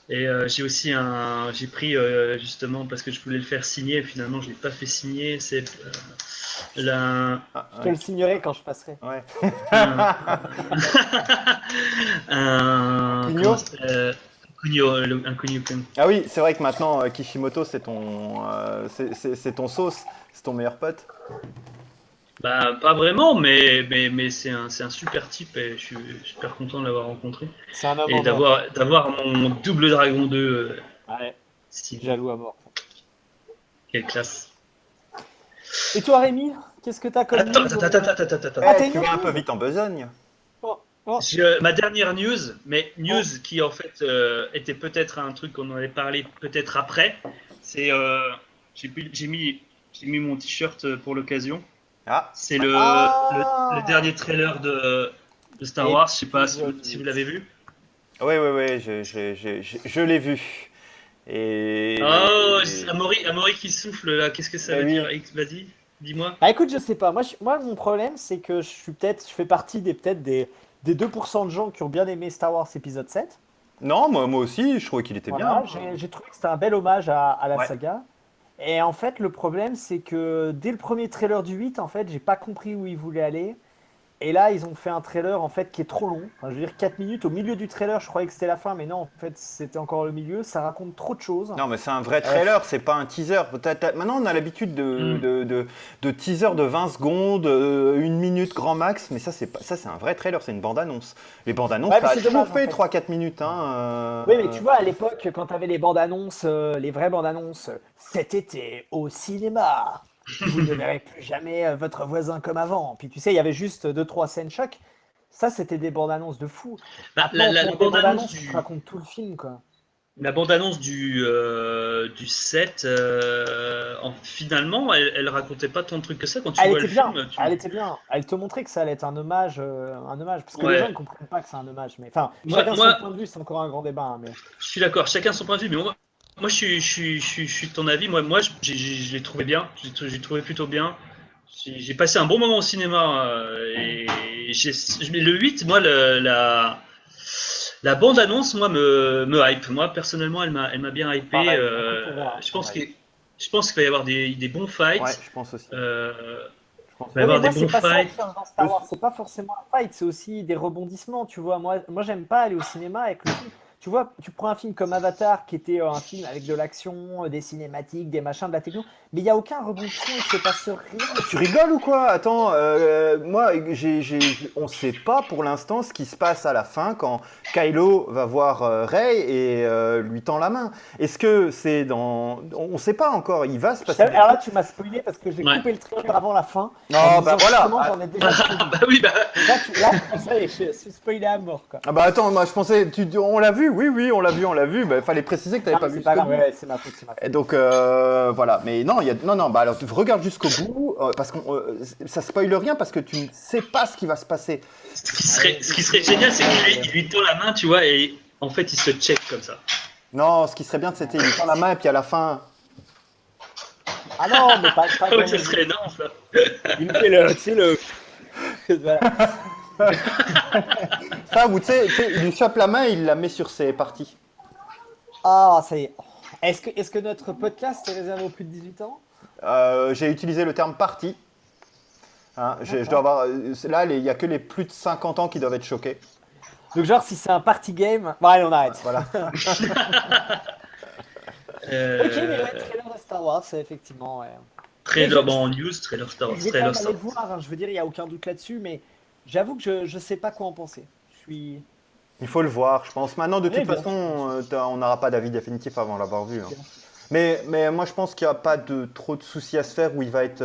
Et j'ai pris justement parce que je voulais le faire signer, finalement je l'ai pas fait signer. La- Ah, Je te le signerai quand je passerai. ouais. un, un, Kunio comment ça- Kunio, un Kunio Kun. Ah oui, c'est vrai que maintenant Kishimoto c'est ton sauce, c'est ton meilleur pote. Bah, pas vraiment, mais c'est un super type et je suis super content de l'avoir rencontré. C'est un homme Et en or. d'avoir mon double Dragon 2 Ouais, Steve. jaloux à mort. Quelle classe. Et toi, Rémi, qu'est-ce que t'as comme Attends, news? attends. Ah, Eh, t'as tu une vas un autre peu news? vite en besogne. Oh, oh, Ma dernière news, mais news oh. qui en fait était peut-être un truc qu'on en avait parlé peut-être après, c'est j'ai mis mon t-shirt pour l'occasion. Ah, C'est le Ah! dernier trailer de Star Wars. Je sais pas Épisode si vous 8. l'avez vu. oui, oui, oui, je l'ai vu. Oh, Et... Amaury qui souffle là. Qu'est-ce que ça Eh veut oui. dire? Vas-y, dis-moi. Bah écoute, je sais pas. Moi mon problème, c'est que je fais partie peut-être des 2% de gens qui ont bien aimé Star Wars épisode 7. Non, moi aussi, je trouvais qu'il était bien. Voilà, j'ai trouvé que c'était un bel hommage à la Ouais. saga. Et en fait, le problème, c'est que dès le premier trailer du 8, en fait, j'ai pas compris où ils voulaient aller. Et là, ils ont fait un trailer en fait qui est trop long. Enfin, je veux dire 4 minutes. Au milieu du trailer, je croyais que c'était la fin, mais non, en fait, c'était encore le milieu. Ça raconte trop de choses. Non, mais c'est un vrai trailer, c'est pas un teaser. Maintenant, on a l'habitude de teaser de 20 secondes, 1 minute grand max, mais ça, c'est un vrai trailer, c'est une bande-annonce. Les bandes-annonces, Ouais, mais ça a c'est toujours dommage, en fait fait. 3-4 minutes. Hein, Oui, mais tu vois, à l'époque, quand t'avais les bandes annonces, les vraies bandes annonces, cet été au cinéma, vous ne verrez plus jamais votre voisin comme avant. Puis tu sais, il y avait juste deux, trois scènes choc. Ça, c'était des bandes annonces de fou. Bah, Maintenant, on la prend des bandes bande-annonce annonces qui te racontent tout le film, quoi. la bande-annonce du 7, finalement, elle racontait pas tant de trucs que ça. Quand tu Elle vois le était bien, film, elle était bien. Elle te montrait que ça allait être un hommage, parce que les gens Ouais. ne comprennent pas que c'est un hommage. Mais enfin, Moi, chacun son moi, point de vue, c'est encore un grand débat, hein, mais je suis d'accord, chacun son point de vue, mais moi je suis de ton avis. Moi je l'ai trouvé bien, j'ai trouvé plutôt bien. J'ai passé un bon moment au cinéma mais le 8, moi, la bande-annonce, moi, me hype. Moi, personnellement, elle m'a bien hypé. pareil. Écoute, on verra, Je pense pareil. je pense qu'il va y avoir des bons Ouais, fights. je pense aussi. Euh, Je pense il va y Oui, mais avoir des moi, c'est bons pas ça que fights. j'aime dans Star Wars. C'est pas forcément un fight, c'est aussi des rebondissements, tu vois. Moi, j'aime pas aller au cinéma avec le film. Tu vois, tu prends un film comme Avatar, qui était un film avec de l'action, des cinématiques, des machins, de la techno, mais il n'y a aucun rebondissement, il se passe rien. Tu rigoles ou quoi? Attends, moi, on sait pas pour l'instant ce qui se passe à la fin quand Kylo va voir Rey et lui tend la main. Est-ce que c'est dans... On sait pas encore, il va se passer des Alors là, trucs. tu m'as spoilé parce que j'ai Ouais. coupé le trailer avant la fin. Non, En bah disant, voilà. justement, j'en ai déjà spoilé. Bah oui, bah. Et là, ça y est, je suis spoilé à mort, quoi. Ah bah attends, moi je pensais, on l'a vu, oui, on l'a vu, bah fallait préciser que t'avais Non, pas mais vu c'est pas jusqu'au grave, bout. ouais, c'est ma faute, c'est ma faute. Et donc voilà, mais non, non, bah alors tu regardes jusqu'au bout, parce que ça spoile rien parce que tu ne sais pas ce qui va se passer. Ce qui serait génial, c'est qu'il lui tend la main, tu vois, et en fait, il se check comme ça. Non, ce qui serait bien, c'était il tend la main et puis à la fin, Ah non, mais pas Ah oui, dans ça les- serait énorme, ça. Il me fait le, tu sais, le. Voilà. ça, ou tu sais, il lui chope la main et il la met sur ses parties. Ah, ça y est. Est-ce que notre podcast est réservé aux plus de 18 ans? J'ai utilisé le terme partie. Hein, je D'accord. dois avoir, là, il n'y a que les plus de 50 ans qui doivent être choqués. Donc, genre, si c'est un party game. Bon, allez, on arrête. Voilà. Ok, mais ouais, Euh, trailer de Star Wars, c'est effectivement. Ouais. trailer, bon, en news, trailer Star Wars, Je vais quand trailer même Star aller le Wars. voir, hein, je veux dire, il n'y a aucun doute là-dessus, mais j'avoue que je sais pas quoi en penser. Je suis. Il faut le voir, je pense. Maintenant, de Oui, toute bien façon, on n'aura pas d'avis définitif avant l'avoir vu. Hein. Bien sûr. Mais moi, je pense qu'il n'y a pas de trop de soucis à se faire où il va être,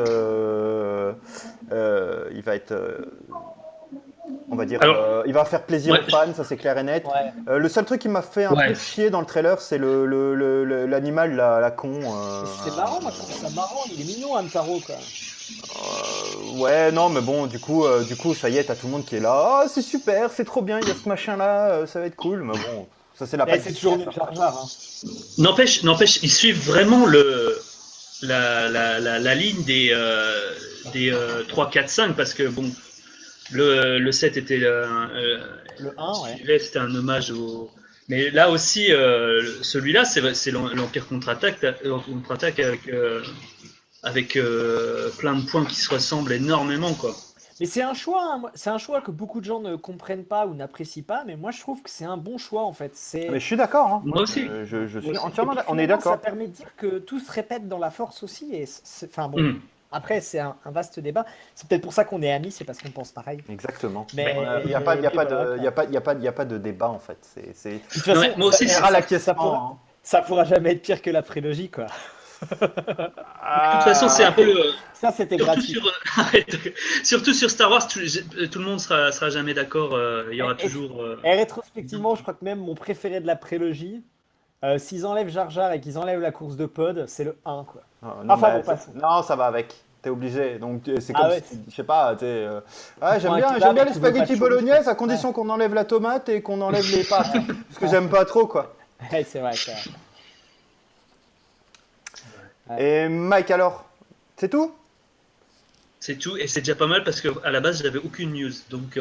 on va dire, Alors, il va faire plaisir ouais, aux fans, ça c'est clair et net. Ouais. Le seul truc qui m'a fait un Ouais. peu chier dans le trailer, c'est l'animal, la con. Mais c'est marrant, moi, je trouve ça marrant. Il est mignon, Hamtaro, quoi. Ouais, non, mais bon, du coup, ça y est, t'as tout le monde qui est là. Ah, c'est super, c'est trop bien, il y a ce machin-là, ça va être cool. Mais bon, ça c'est la Mais patte c'est du toujours chef, mieux hein. que Jar Jar, hein. N'empêche, ils suivent vraiment la ligne des 3, 4, 5, parce que bon, le 7 était Le 1, ouais. suivait, c'était un hommage au. Mais là aussi, celui-là, c'est l'Empire contre-attaque avec avec plein de points qui se ressemblent énormément, quoi. Mais c'est un choix, hein. C'est un choix que beaucoup de gens ne comprennent pas ou n'apprécient pas, mais moi je trouve que c'est un bon choix en fait. Mais je suis d'accord. Hein. Moi aussi. Je suis Et entièrement puis, d'accord. On est finalement, ça d'accord. permet de dire que tout se répète dans la force aussi. Enfin bon, Mm. après c'est un vaste débat. C'est peut-être pour ça qu'on est amis, c'est parce qu'on pense pareil. Exactement. Mais Il n'y a pas, il y a mais pas voilà, de, quoi. il y a pas de débat en fait. C'est De toute Non, façon, mais moi aussi, on c'est verra ça. l'acquiescement. Hein. ça pourra jamais être pire que la prélogie, quoi. De toute façon, c'est un peu. Ça, c'était Surtout gratuit. surtout sur Star Wars, tout le monde sera jamais d'accord. Il y aura toujours. Et rétrospectivement, je crois que même mon préféré de la prélogie, s'ils enlèvent Jar Jar et qu'ils enlèvent la course de pod, c'est le 1, quoi. Non, Enfin, mais bon, passons. non, ça va avec. T'es obligé. Donc c'est Ah comme ouais. si, je sais pas. Ouais, Prends un j'aime kebab bien et les tu veux pas de spaghettis chorizo. bolognaises à condition qu'on enlève la tomate et qu'on enlève les pâtes. Parce que j'aime pas trop quoi. Ouais, c'est vrai, c'est vrai. Ouais. Et Mike alors, c'est tout? C'est tout, et c'est déjà pas mal parce qu'à la base, j'avais aucune news. Donc,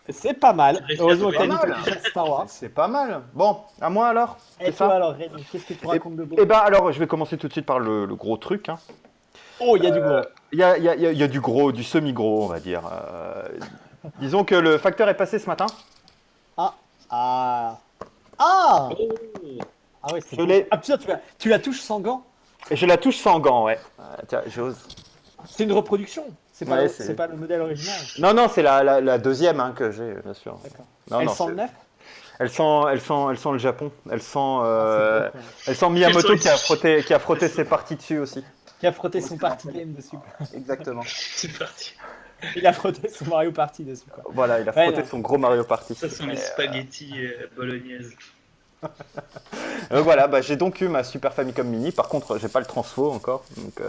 C'est pas mal. Réussi à Heureusement que trouver. t'as mis Pas ton mal. t-shirt Star Wars. C'est pas mal. Bon, à moi alors. Et C'est toi ça. alors, Rémi, qu'est-ce que tu racontes de beau? Eh ben alors, je vais commencer tout de suite par le gros truc. Hein. Oh, il y a du gros. Il y a du gros, du semi-gros, on va dire. Disons que le facteur est passé ce matin. Ah. Ah. Ah. oh, Ah ouais, c'est Je l'ai. Ah putain, tu la touches sans gants? Et je la touche sans gants, ouais. Tiens, j'ose. C'est une reproduction. C'est pas, Ouais, c'est pas le modèle original. Non, c'est la deuxième hein, que j'ai, bien sûr. D'accord. Non, Elle non, sent le c'est- neuf? elle sent le Japon. Elle sent, Ah, c'est bon, elle sent Miyamoto Elle sent- qui a frotté ses parties dessus aussi. qui a frotté son party game dessus. Exactement. c'est parti. Il a frotté son Mario Party dessus, quoi. Voilà, il a Ouais, frotté non. son gros Mario Party. Ça sont les spaghettis bolognaises. Voilà, bah, j'ai donc eu ma Super Famicom Mini. Par contre, j'ai pas le transfo encore. Donc,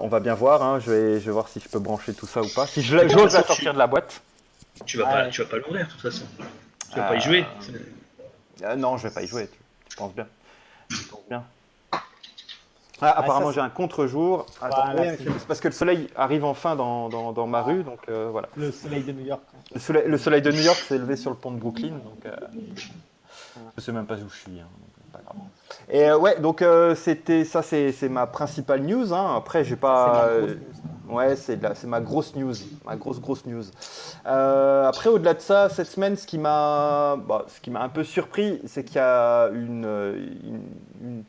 on va bien voir. Hein. Je vais voir si je peux brancher tout ça ou pas. Si j'ose la sortir de la boîte. Tu vas Ah pas, ouais. tu vas pas l'ouvrir de toute façon. Tu vas pas y jouer. Non, je vais pas y jouer. Je pense bien. Je pense bien. Ah, apparemment, ça, j'ai un contre-jour. Attends, Voilà, oui, c'est- c'est parce que le soleil arrive enfin dans ma rue. Donc, voilà. Le soleil de New York. Le soleil de New York s'est levé sur le pont de Brooklyn. Donc, je sais même pas où je suis. Hein, donc, pas grave. Et ouais, donc c'était ça, c'est ma principale news. Hein. Après, j'ai pas. C'est ma grosse news. Ouais, c'est ma grosse news, ma grosse news. Après, au-delà de ça, cette semaine, ce qui m'a un peu surpris, c'est qu'il y a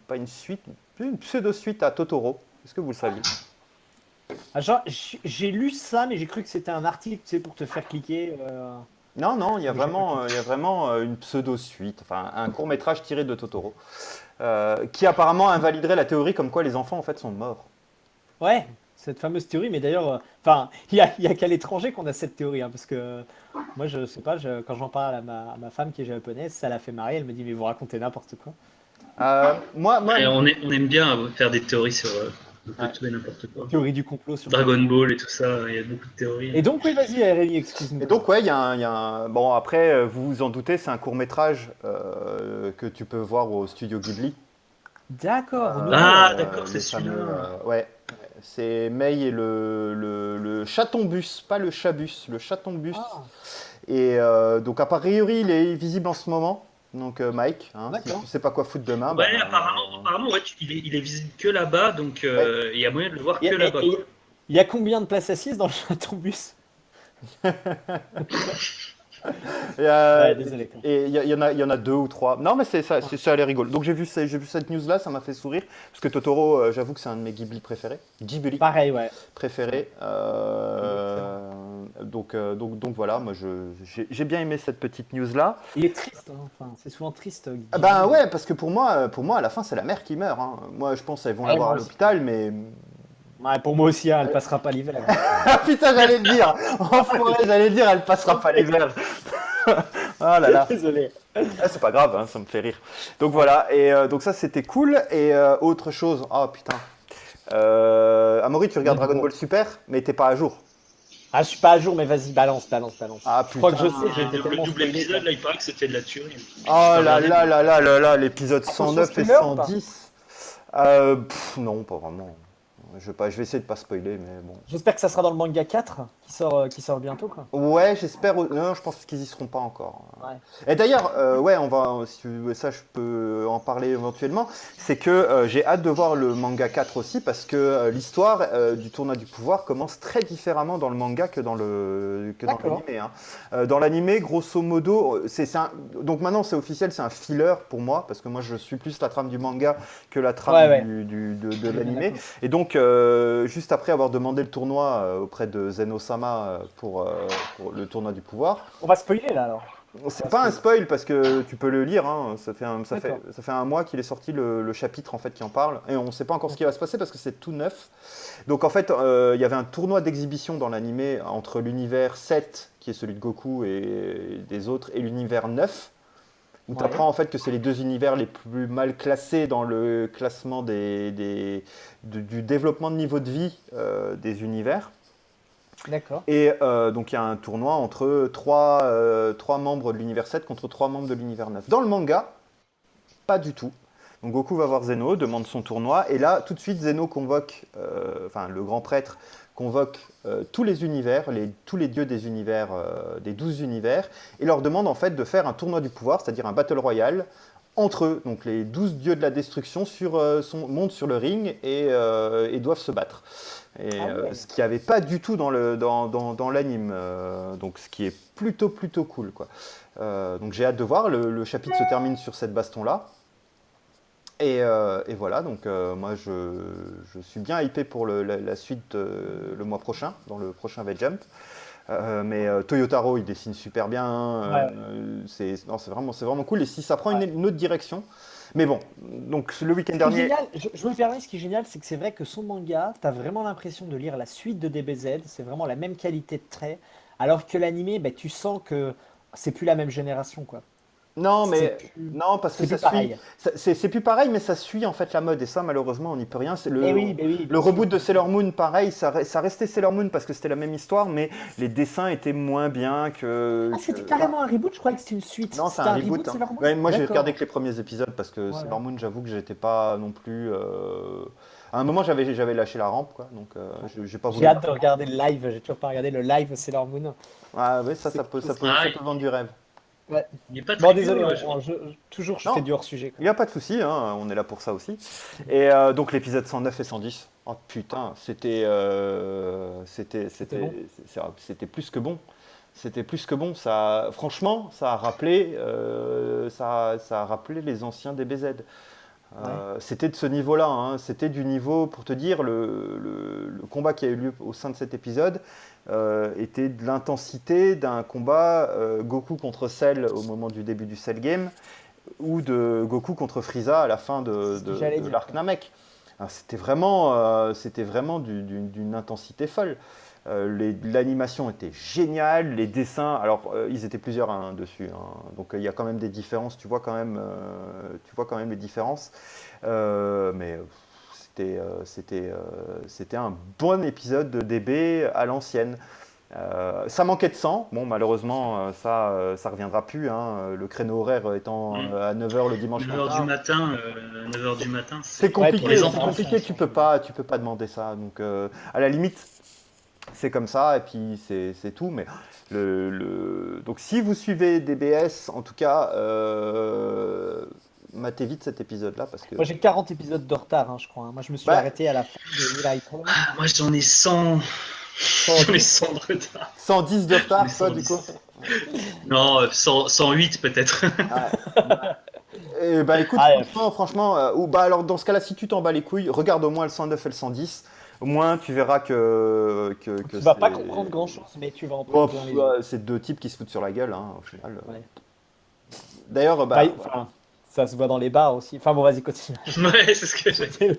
pas une suite, une pseudo-suite à Totoro. Est-ce que vous le saviez? Ah, genre, j'ai lu ça, mais j'ai cru que c'était un article, tu sais, pour te faire cliquer. Non, il y a Mais j'ai pas vraiment une pseudo-suite, enfin un court-métrage tiré de Totoro, qui apparemment invaliderait la théorie comme quoi les enfants en fait sont morts. Ouais, cette fameuse théorie, mais d'ailleurs, enfin, il y a qu'à l'étranger qu'on a cette théorie, hein, parce que moi, je sais pas, quand j'en parle à ma femme qui est japonaise, ça la fait marrer, elle me dit, mais vous racontez n'importe quoi. Moi, Et on aime bien faire des théories sur un peu Ouais. tout et n'importe quoi. Théorie du complot sur Dragon Ball et tout ça, il y a beaucoup de théories. Et donc, oui, vas-y, Rémi, excuse-moi. Et donc, ouais, il y a bon, après, vous vous en doutez, c'est un court-métrage que tu peux voir au studio Ghibli. D'accord. Ah, Euh, d'accord, c'est les celui-là. fameux, ouais, c'est Mei et le chaton-bus, pas le chat-bus, le chaton-bus. Ah, Et donc, a priori, il est visible en ce moment. Donc, Mike, hein, si D'accord. tu sais pas quoi foutre demain. Ouais, bah, apparemment ouais, il est visible que là-bas, donc il y a moyen de le voir Et- que et- là-bas. et- quoi. il y a combien de places assises dans le chaton bus? Ouais, désolé. Et il y en a deux ou trois. Non, mais ça a l'air rigolo. Donc j'ai vu cette news-là, ça m'a fait sourire. Parce que Totoro, j'avoue que c'est un de mes Ghibli préférés. Ghibli Pareil, ouais. préférés. Donc voilà, moi j'ai bien aimé cette petite news-là. Il est triste, hein. Enfin, c'est souvent triste. Ah ben ouais, parce que pour moi, à la fin, c'est la mère qui meurt. Hein. Moi, je pense qu'elles vont Ouais, la voir à moi aussi. l'hôpital, mais. Ouais, pour moi aussi, hein, elle passera pas l'hiver. Ah putain, j'allais le dire! En forêt, j'allais le dire, elle passera pas l'hiver. Oh là là. Désolé. Ah, c'est pas grave, hein, ça me fait rire. Donc voilà, et donc ça c'était cool. Et autre chose, oh putain. Amaury, tu regardes Dragon Ball Super, mais t'es pas à jour. Ah, je suis pas à jour, mais vas-y, balance. Ah Je crois que putain. je sais, j'ai été Le tellement double spoilé, épisode, quoi. là, il paraît que c'était de la tuerie. Oh là là là là là là, l'épisode Attention, 109 et spoiler ou pas 110. Non, pas vraiment. je vais essayer de pas spoiler, mais bon. J'espère que ça sera dans le manga 4 qui sort bientôt, quoi. Ouais, j'espère. Non, je pense qu'ils y seront pas encore. Ouais. Et d'ailleurs, ouais, on va. Si tu veux, ça, je peux en parler éventuellement. C'est que j'ai hâte de voir le manga 4 aussi parce que l'histoire du tournoi du pouvoir commence très différemment dans le manga que dans dans D'accord. l'animé. Hein. Dans l'animé, grosso modo, donc maintenant c'est officiel, c'est un filler pour moi parce que moi je suis plus la trame du manga que la trame Ouais, ouais. de l'animé. D'accord. Et donc, juste après avoir demandé le tournoi auprès de Zen-Osama pour le tournoi du pouvoir, On va spoiler là alors. c'est pas un spoil parce que tu peux le lire, hein, D'accord. ça fait un mois qu'il est sorti le chapitre en fait qui en parle et on sait pas encore ce qui va se passer parce que c'est tout neuf. Donc en fait, il y avait un tournoi d'exhibition dans l'animé entre l'univers 7 qui est celui de Goku et des autres et l'univers 9 où tu Ouais. apprends en fait que c'est les deux univers les plus mal classés dans le classement du développement de niveau de vie des univers. D'accord. Et donc il y a un tournoi entre trois membres de l'univers 7 contre 3 membres de l'univers 9. Dans le manga, pas du tout. Donc Goku va voir Zeno, demande son tournoi, et là tout de suite Zeno convoque, enfin le grand prêtre convoque tous les univers, tous les dieux des univers, des 12 univers, et leur demande en fait de faire un tournoi du pouvoir, c'est-à-dire un battle royale, entre eux. Donc les 12 dieux de la destruction montent sur le ring et doivent se battre. Et Ah ouais. ce qu'il n'y avait pas du tout dans l'anime, donc ce qui est plutôt cool, quoi. Donc j'ai hâte de voir, le chapitre se termine sur cette baston-là. Et voilà, donc moi je suis bien hypé pour la suite le mois prochain, dans le prochain V-Jump. Mais Toyotaro il dessine super bien, Ouais. c'est vraiment cool. Et si ça prend une autre direction, mais bon, donc le week-end Ce qui est dernier, génial, je me permets, ce qui est génial, c'est que c'est vrai que son manga, t'as vraiment l'impression de lire la suite de DBZ, c'est vraiment la même qualité de trait, alors que l'animé, ben, tu sens que c'est plus la même génération, quoi. non, C'est mais plus, non, parce que c'est ça plus suit. pareil. C'est plus pareil, mais ça suit en fait la mode. Et ça, malheureusement, on n'y peut rien. C'est Eh oui, ben oui, le bien reboot sûr. de Sailor Moon, pareil, ça restait Sailor Moon parce que c'était la même histoire, mais les dessins étaient moins bien Ah, c'était enfin, carrément un reboot, je croyais que c'était une suite. non, c'est C'était un un reboot. reboot, Hein. Sailor Moon? Ouais, moi, j'ai regardé D'accord. que les premiers épisodes parce que Ouais, Sailor ouais. Moon, j'avoue que j'étais pas non plus. À un moment, j'avais lâché la rampe, quoi. Donc, j'ai pas J'ai voulu. hâte de regarder le live, j'ai toujours pas regardé le live Sailor Moon. Ah, ouais, ça, C'est ça quelque peut, ça chose peut, qui... Ah, ça peut vendre du rêve. Ouais. il est pas Bon, très désolé, vieux. toujours je fais Non, du hors-sujet, il quoi. n'y a pas de souci, hein, on est là pour ça aussi. Et donc l'épisode 109 et 110, oh putain, C'était bon. c'était plus que bon. C'était plus que bon. Ça, franchement, ça a rappelé les anciens DBZ. Ouais. C'était de ce niveau-là, hein. C'était du niveau, pour te dire, le combat qui a eu lieu au sein de cet épisode était de l'intensité d'un combat Goku contre Cell au moment du début du Cell Game ou de Goku contre Frieza à la fin C'est ce que j'allais de dire, l'arc quoi. Namek. Alors, c'était vraiment d'une intensité folle. L'animation était géniale, les dessins, alors ils étaient plusieurs hein, dessus, hein. Donc il y a quand même des différences, tu vois quand même les différences. Mais c'était un bon épisode de DB à l'ancienne. Ça manquait de sang, bon malheureusement ça reviendra plus, hein, le créneau horaire étant Mm. à 9 heures le dimanche 9h du matin. matin, 9h du matin, C'est Ouais, puis pour compliqué, les les c'est enfants. enfants, compliqué, ça change. tu peux pas demander ça. Donc à la limite, c'est comme ça et puis c'est tout. Mais donc si vous suivez DBS, en tout cas, matez vite cet épisode-là parce que Moi, j'ai 40 épisodes de retard, hein, je crois, hein. Moi, je me suis bah, arrêté à la fin de Mirai Pro. Moi, j'en ai 100. J'en ai 110. 100 de retard. 110 de J'en ai retard, toi du 110. coup. Non, 108 peut-être. Ouais. Bah écoute, Ah, ouais. franchement, ou bah alors dans ce cas-là, si tu t'en bats les couilles, regarde au moins le 109 et le 110. Au moins, tu verras que Tu vas pas c'est. comprendre grand-chose, mais tu vas en Bon, prendre plein les yeux. c'est deux types qui se foutent sur la gueule, hein, au final. Ouais. D'ailleurs, Bah, enfin, ça se voit dans les bars aussi. Enfin bon, vas-y, continue. Ouais, c'est ce que j'ai.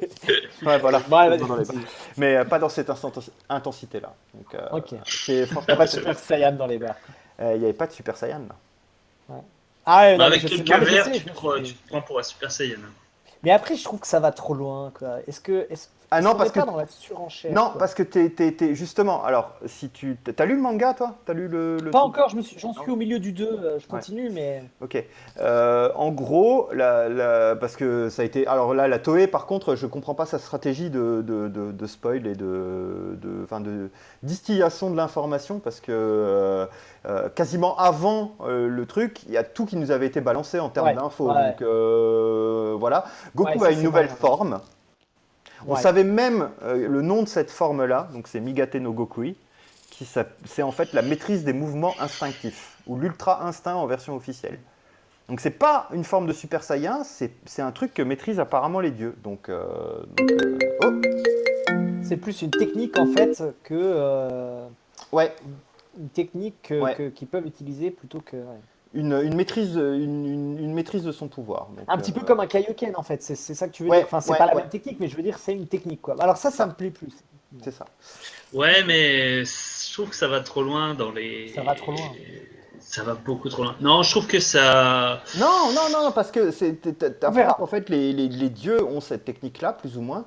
ouais, voilà. Bon, allez, Dans vas-y, les continue. Mais pas dans cette intensité-là. Donc, Ok. c'est Y franchement a pas de Super Saiyan dans les bars. il n'y avait pas de Super Saiyan là. Ah ouais, Bah, non, mais avec je sais, quelques non, mais je verres, sais, tu je te me prends, suis- tu te prends pour un Super Saiyan. Mais après, je trouve que ça va trop loin, quoi. Ah non, Est-ce qu'on parce n'est que pas dans la surenchère, non, quoi. parce que justement. Alors, si t'as lu le manga, toi? T'as lu le Pas tout? encore, j'en Non. suis au milieu du 2, je Ouais. continue, mais Ok. En gros, parce que ça a été. Alors là, la Toei, par contre, je comprends pas sa stratégie de spoil et enfin, de distillation de l'information, parce que quasiment avant le truc, il y a tout qui nous avait été balancé en termes ouais, d'infos. ouais, Donc voilà. ouais, Goku a ça une c'est vrai, nouvelle ouais. forme. On Ouais, savait même le nom de cette forme-là, donc c'est Migate no Gokui, c'est en fait la maîtrise des mouvements instinctifs, ou l'ultra instinct en version officielle. Donc c'est pas une forme de Super Saiyan, c'est un truc que maîtrisent apparemment les dieux. Oh, c'est plus une technique en fait que ouais, une technique ouais, qu'ils peuvent utiliser plutôt que. Ouais. une maîtrise, une maîtrise de son pouvoir. Un petit peu comme un Kaioken en fait, c'est ça que tu veux dire. Ouais, Enfin, c'est ouais, pas la ouais, même technique, mais je veux dire, c'est une technique quoi. Alors c'est ça me ça, plaît plus. c'est ça. Ouais, mais je trouve que ça va trop loin dans Ça va trop loin. les. Ça va beaucoup trop loin. Non, je trouve que ça. Non, non, non, parce que On t'apprends verra. qu'en fait les dieux ont cette technique-là, plus ou moins,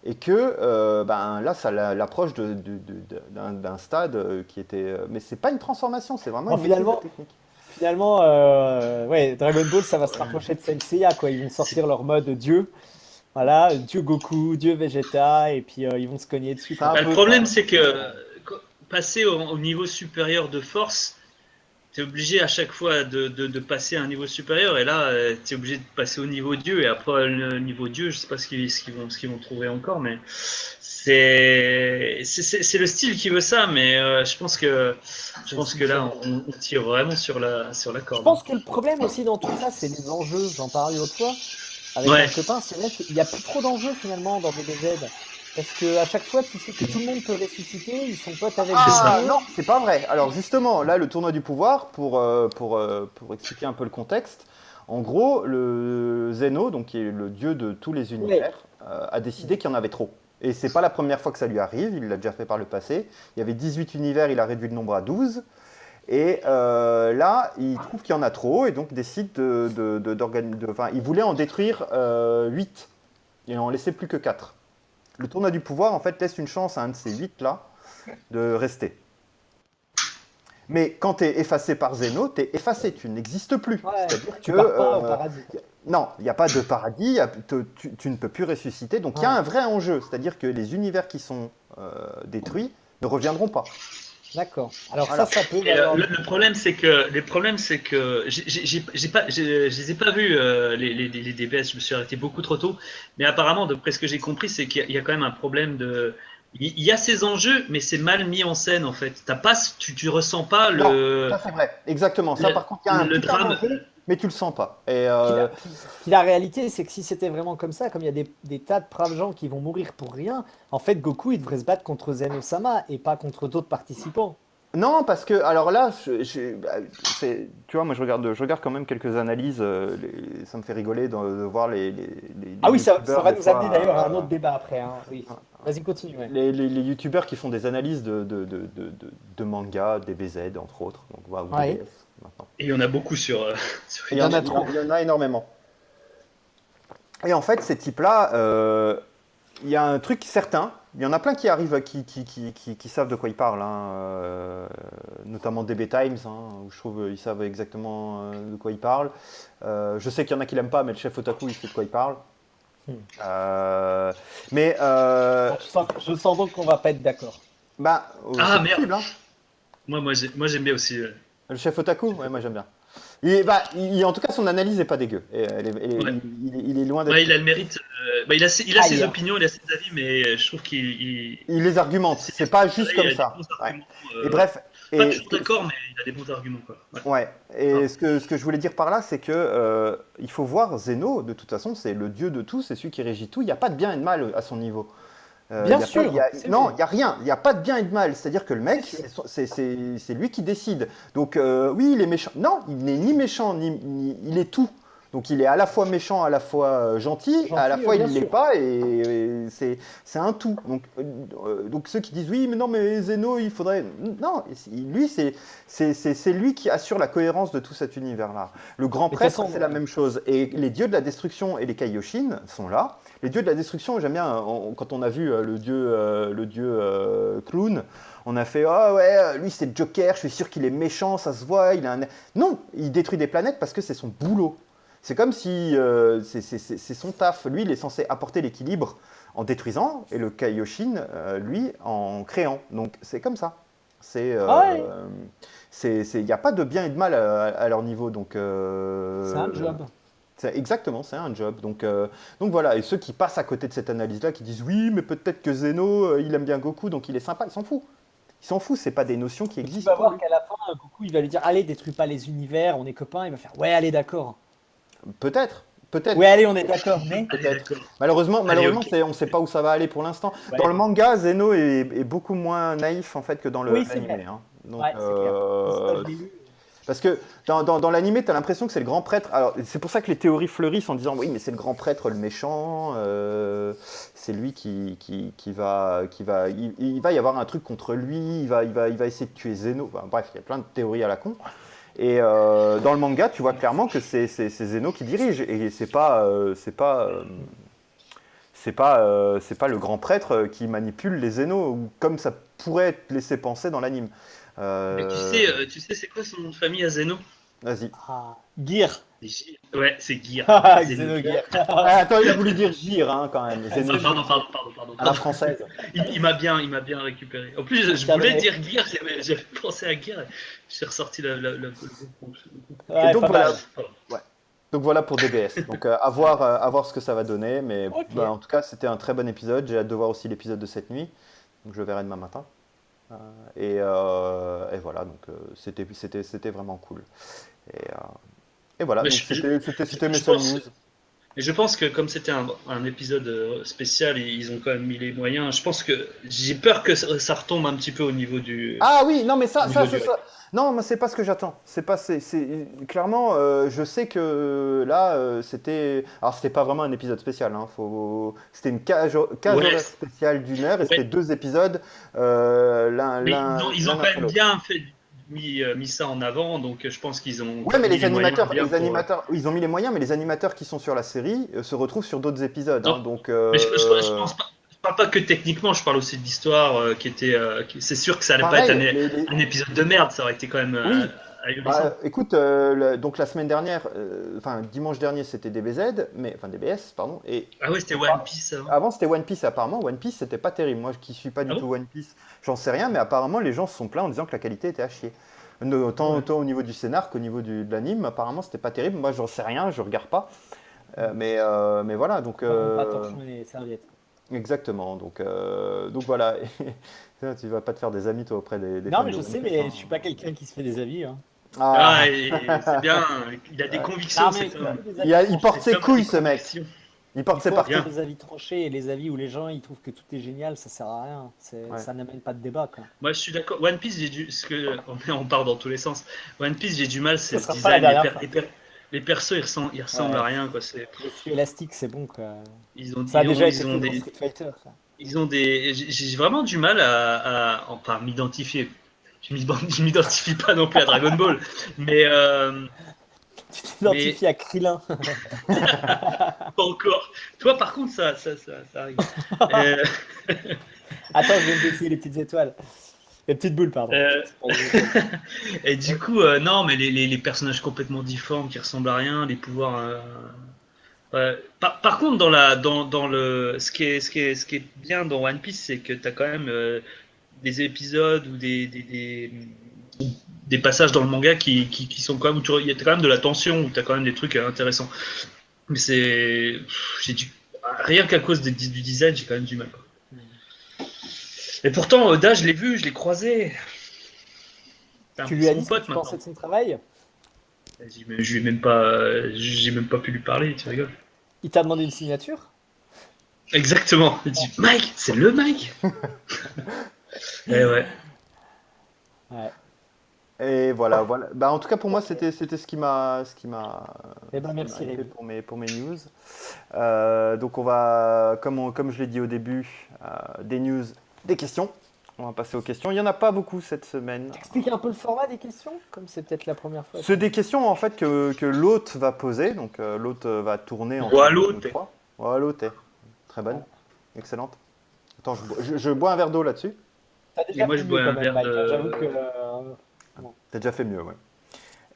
et que ben, là, ça l'approche d'un stade qui était. Mais c'est pas une transformation, c'est vraiment Bon, une maîtrise de finalement, technique. finalement, ouais, Dragon Ball, ça va se rapprocher de Senseiya quoi. Ils vont C'est sortir leur mode Dieu. Voilà, Dieu Goku, Dieu Vegeta, et puis ils vont se cogner dessus C'est quoi. un Bah, le peu problème, ça. c'est que passer au niveau supérieur de force, tu es obligé à chaque fois de passer à un niveau supérieur, et là, tu es obligé de passer au niveau Dieu, et après le niveau Dieu, je sais pas ce qu'ils vont trouver encore, mais c'est le style qui veut ça, mais je C'est le pense style que là, shonen. on tire vraiment sur la Je corde, hein. pense que le problème aussi dans tout ça, c'est les enjeux. J'en parlais l'autre fois avec Ouais, un copain. C'est vrai qu'il n'y a plus trop d'enjeux finalement dans DBZ. Parce que à chaque fois, tu sais que tout le monde peut ressusciter, ils sont potes avec c'est ça. Ah Dieu. non, c'est pas vrai. Alors justement, là, le tournoi du pouvoir, pour expliquer un peu le contexte, en gros, le Zeno, donc qui est le dieu de tous les Ouais. univers, a décidé qu'il y en avait trop. Et c'est pas la première fois que ça lui arrive, il l'a déjà fait par le passé. Il y avait 18 univers, il a réduit le nombre à 12. Et là, il trouve qu'il y en a trop et donc décide enfin, il voulait en détruire 8 et en laisser plus que 4. Le tournoi du pouvoir, en fait, laisse une chance à un de ces 8 là de rester. Mais quand tu es effacé par Zeno, tu es effacé, tu n'existes plus. Ouais. C'est-à-dire que Tu pars pas au paradis. non, il n'y a pas de paradis, tu ne peux plus ressusciter. Donc il y a Ouais. un vrai enjeu, c'est-à-dire que les univers qui sont détruits ne reviendront pas. D'accord. Alors Voilà. ça peut Et valoir. le problème, c'est que j'ai pas, je les ai pas vus les DBS. Je me suis arrêté beaucoup trop tôt. Mais apparemment, d'après ce que j'ai compris, c'est qu'il y a quand même un problème de. Il y a ces enjeux, mais c'est mal mis en scène en fait. T'as pas, tu ressens pas Non, ça c'est vrai, exactement. Ça le, par contre, il y a un le putain drame. d'enjeu, mais tu le sens pas. Et Puis la réalité, c'est que si c'était vraiment comme ça, comme il y a des tas de braves gens qui vont mourir pour rien, en fait, Goku, il devrait se battre contre Zeno-sama et pas contre d'autres participants. non, parce que alors là, tu vois, moi je regarde quand même quelques analyses. Ça me fait rigoler de voir Ah oui, ça youtubeurs va des nous fois, amener d'ailleurs à un autre débat après, hein. Oui. Vas-y, continue. Ouais. les youtubeurs qui font des analyses de manga, DBZ entre autres, donc voilà, ou Ouais. DBS maintenant. Et il y en a beaucoup sur Et Il y en a trop. il y en a énormément. Et en fait, ces types-là, il y a un truc certain. Il y en a plein qui arrivent, qui savent de quoi ils parlent, hein, notamment DB Times, hein, où je trouve qu'ils savent exactement de quoi ils parlent. Je sais qu'il y en a qui l'aiment pas, mais le chef Otaku, il sait de quoi il parle. Hmm. Mais Bon, je sens donc qu'on va pas être d'accord. bah, Ah c'est merde. possible, hein. Moi j'aime bien aussi. Le chef Otaku, ouais, moi j'aime bien. En tout cas, son analyse n'est pas dégueu. Et Ouais. il est loin d'être. Ouais, il a le mérite. Il a ses Aïe. opinions, il a ses avis, mais je trouve Il les argumente. C'est pas juste il a comme des ça. bons Ouais. arguments, Et bref. pas Et toujours d'accord, mais il a des bons arguments, quoi. Ouais. ouais. Et ce que je voulais dire par là, c'est que il faut voir Zeno. De toute façon, c'est le dieu de tout, c'est celui qui régit tout. Il n'y a pas de bien et de mal à son niveau. Bien Il y a sûr, pas- c'est non, vrai. il n'y a rien. Il n'y a pas de bien et de mal. C'est-à-dire que le mec, C'est sûr. c'est lui qui décide. Donc oui, il est méchant. Non, il n'est ni méchant, il est tout. Donc il est à la fois méchant, à la fois gentil, à la Gentil, fois il bien ne l'est sûr. pas, et c'est un tout. Donc ceux qui disent oui, mais non, mais Zeno, il faudrait. Non, lui, c'est lui qui assure la cohérence de tout cet univers-là. Le grand Mais de toute prêtre, façon, c'est la même chose. Et les dieux de la destruction et les Kaioshin sont là. Les dieux de la destruction, j'aime bien, quand on a vu le dieu clown, on a fait ah ouais, lui c'est le Joker, je suis sûr qu'il est méchant, ça se voit, il a un. Non, il détruit des planètes parce que c'est son boulot. C'est comme si c'est son taf. Lui, il est censé apporter l'équilibre en détruisant, et le Kaioshin, lui, en créant. Donc c'est comme ça. C'est, ah ouais, il n'y a pas de bien et de mal à leur niveau. Donc c'est un job. exactement, c'est un job. Donc voilà. Et ceux qui passent à côté de cette analyse-là, qui disent oui, mais peut-être que Zeno, il aime bien Goku, donc il est sympa. Il s'en fout. Il s'en fout. C'est pas des notions qui Et tu existent vas pour voir lui. qu'à la fin, Goku, il va lui dire, allez, détruis pas les univers, on est copains. Il va faire, ouais, allez, d'accord. Peut-être. Peut-être. Ouais, allez, on est d'accord, mais. Allez, Peut-être. d'accord. Malheureusement, Allez, ok. on ne sait pas où ça va aller pour l'instant. Ouais. Dans le manga, Zeno est beaucoup moins naïf en fait que dans Oui, c'est l'animé, vrai. hein. Donc, Ouais, c'est clair. Ça, je l'ai lu. parce que dans l'animé, tu as l'impression que c'est le grand prêtre. Alors, c'est pour ça que les théories fleurissent en disant oui, mais c'est le grand prêtre le méchant. C'est lui qui va. Il va y avoir un truc contre lui. Il va essayer de tuer Zeno. Enfin, bref, il y a plein de théories à la con. Et dans le manga, tu vois clairement que c'est Zeno qui dirige. Et c'est pas le grand prêtre qui manipule les Zeno, ou comme ça pourrait être laissé penser dans l'anime. Mais tu sais, c'est quoi son nom de famille à Zeno? Vas-y. Ah, Gear. Ouais, c'est Gear. Zeno. Xenogear. Ah, attends, il a voulu dire Gir, hein, quand même. Ah, Zeno, pardon. à la française. Il m'a bien récupéré. En plus, je voulais dire Gear, j'avais pensé à Gear. J'ai ressorti le Ouais, donc, pas voilà. mal. Ouais. Donc voilà pour DBS. Donc à voir ce que ça va donner. Mais Ok. en tout cas, c'était un très bon épisode. J'ai hâte de voir aussi l'épisode de cette nuit. Donc je le verrai demain matin. Et voilà, donc c'était vraiment cool. Et, euh, et voilà, Mais donc c'était mes je seules pense- news. Et je pense que comme c'était un épisode spécial, ils ont quand même mis les moyens. Je pense que j'ai peur que ça retombe un petit peu au niveau du. Ah oui, non mais au niveau c'est du- ça. Non, moi c'est pas ce que j'attends. C'est pas, clairement, je sais que là, alors c'était pas vraiment un épisode spécial. Hein, c'était une cage Ouais, horaire spéciale d'1 heure, et c'était ouais. 2 épisodes, Mais ils ont l'un quand après même l'autre. bien mis ça en avant, donc je pense qu'ils ont Ouais, mais mis les les moyens animateurs, bien pour. ils ont mis les moyens, mais les animateurs qui sont sur la série se retrouvent sur d'autres épisodes. Hein, Non, donc, mais je pense pas. Je parle pas que techniquement, je parle aussi de l'histoire qui était. C'est sûr que ça allait pas être pareil, un épisode de merde, ça aurait été quand même oui. ahurissant. Écoute, donc la semaine dernière, enfin dimanche dernier, c'était DBZ, enfin DBS, pardon, et Ah ouais, c'était One Piece avant. avant c'était One Piece. Apparemment, One Piece c'était pas terrible. Moi qui suis pas du Ah bon? tout One Piece, j'en sais rien, mais apparemment les gens se sont plaints en disant que la qualité était à chier. Autant au niveau du scénar qu'au niveau de l'anime, apparemment c'était pas terrible. Moi j'en sais rien, je regarde pas. Mais voilà, donc Pas torchonner les serviettes. exactement. Donc voilà. Tu vas pas te faire des amis toi auprès des Non, fans mais de je One sais, Piece, mais hein. je suis pas quelqu'un qui se fait des avis. Hein. Ah, Ah, et c'est bien, il a des convictions, Non, mais cet homme. il porte ses Cet homme a couilles, des ce mec. convictions. Il porte Il ses faut parties. avoir des avis tranchés et les avis où les gens ils trouvent que tout est génial, ça sert à rien. Ouais. Ça n'amène pas de débat, quoi. Moi, je suis d'accord. One Piece, on part dans tous les sens. One Piece, j'ai du mal, c'est Ça le sera pas la design. dernière Les persos, ils ressemblent Ouais. à rien, quoi. Les fûts élastiques, c'est bon, quoi. Ils ont, Ça a ils déjà ont- été ils fait ont dans des, Street Fighter, ça. ils ont des. J'ai vraiment du mal enfin, m'identifier. Je m'identifie pas non plus à Dragon Ball, mais Tu t'identifies à Krillin. pas encore. Toi, par contre, ça arrive. Euh, Attends, je vais me dessiner les petites étoiles. Les petites boules, pardon. Euh, Et du coup, non, mais les personnages complètement difformes qui ressemblent à rien, les pouvoirs. Ouais. Par contre, ce qui est bien dans One Piece, c'est que tu as quand même des épisodes ou des passages dans le manga qui sont quand même. Il y a quand même de la tension, où tu as quand même des trucs intéressants. Mais rien qu'à cause du design, j'ai quand même du mal, quoi. Et pourtant, Oda, je l'ai vu, je l'ai croisé. Tu lui as C'est mon dit ce que pote tu maintenant. pensais de son travail? Je lui ai même pas, j'ai même pas pu lui parler, tu rigoles. Il t'a demandé une signature? Exactement. Il dit Mike, c'est le Mike. Et ouais. Ouais. Et voilà. Bah, en tout cas, pour moi, c'était Eh ben, ce qui m'a merci aidé Rémi. pour mes news. Donc, comme je l'ai dit au début, des news, des questions. On va passer aux questions. Il n'y en a pas beaucoup cette semaine. Explique un peu le format des questions, comme c'est peut-être la première fois. C'est des questions en fait que l'hôte va poser. Donc, l'hôte va tourner entre nous Wallo, trois. Voilà, l'hôte est très bonne, Ouais. excellente. Attends, je bois un verre d'eau là-dessus. T'as et déjà moi fait je mieux bois quand un même, verre Mike, hein. J'avoue de. que. Bon. T'as déjà fait mieux, ouais.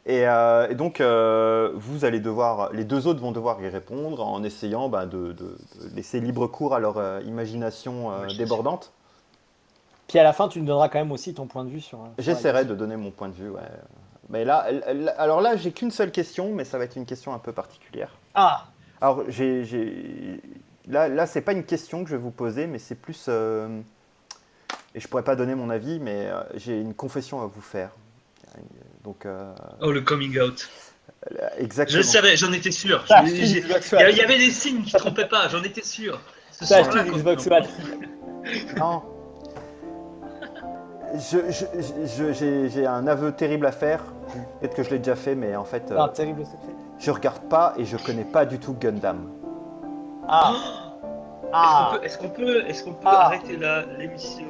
Et donc, vous allez devoir, les deux autres vont devoir y répondre en essayant de laisser libre cours à leur imagination débordante. Puis à la fin, tu nous donneras quand même aussi ton point de vue sur la J'essaierai question. de donner mon point de vue, ouais. Mais là, alors là, j'ai qu'une seule question, mais ça va être une question un peu particulière. Ah! Alors, là, c'est pas une question que je vais vous poser, mais c'est plus, et je pourrais pas donner mon avis, mais j'ai une confession à vous faire. Donc, Oh, le coming out. Je le exactement. savais, j'en étais sûr. T'as acheté une Xbox One. Il y avait des signes qui ne trompaient pas, j'en étais sûr. Ce T'as acheté soir-là, une quand Xbox on- One. Non. J'ai un aveu terrible à faire. Peut-être que je l'ai déjà fait, mais en fait, C'est un terrible secret. je regarde pas et je connais pas du tout Gundam. Ah! Ah! Est-ce qu'on peut Ah. arrêter l'émission?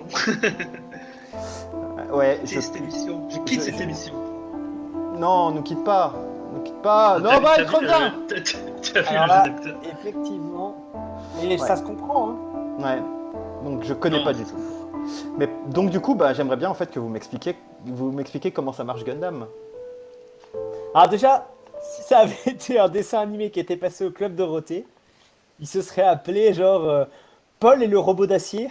Ouais, Quitter cette émission. Je quitte je- cette je- émission. non, nous quitte pas. Nous quitte pas. Non, T'as- bah, t'as il vu revient. T'as vu Alors le là, jeu d'acteur? effectivement. Et Ouais. ça se comprend, hein. Ouais. Donc je connais Non. pas du tout. Mais donc du coup, bah, j'aimerais bien en fait que vous m'expliquiez comment ça marche Gundam. Alors déjà, si ça avait été un dessin animé qui était passé au Club Dorothée, il se serait appelé genre Paul et le robot d'acier.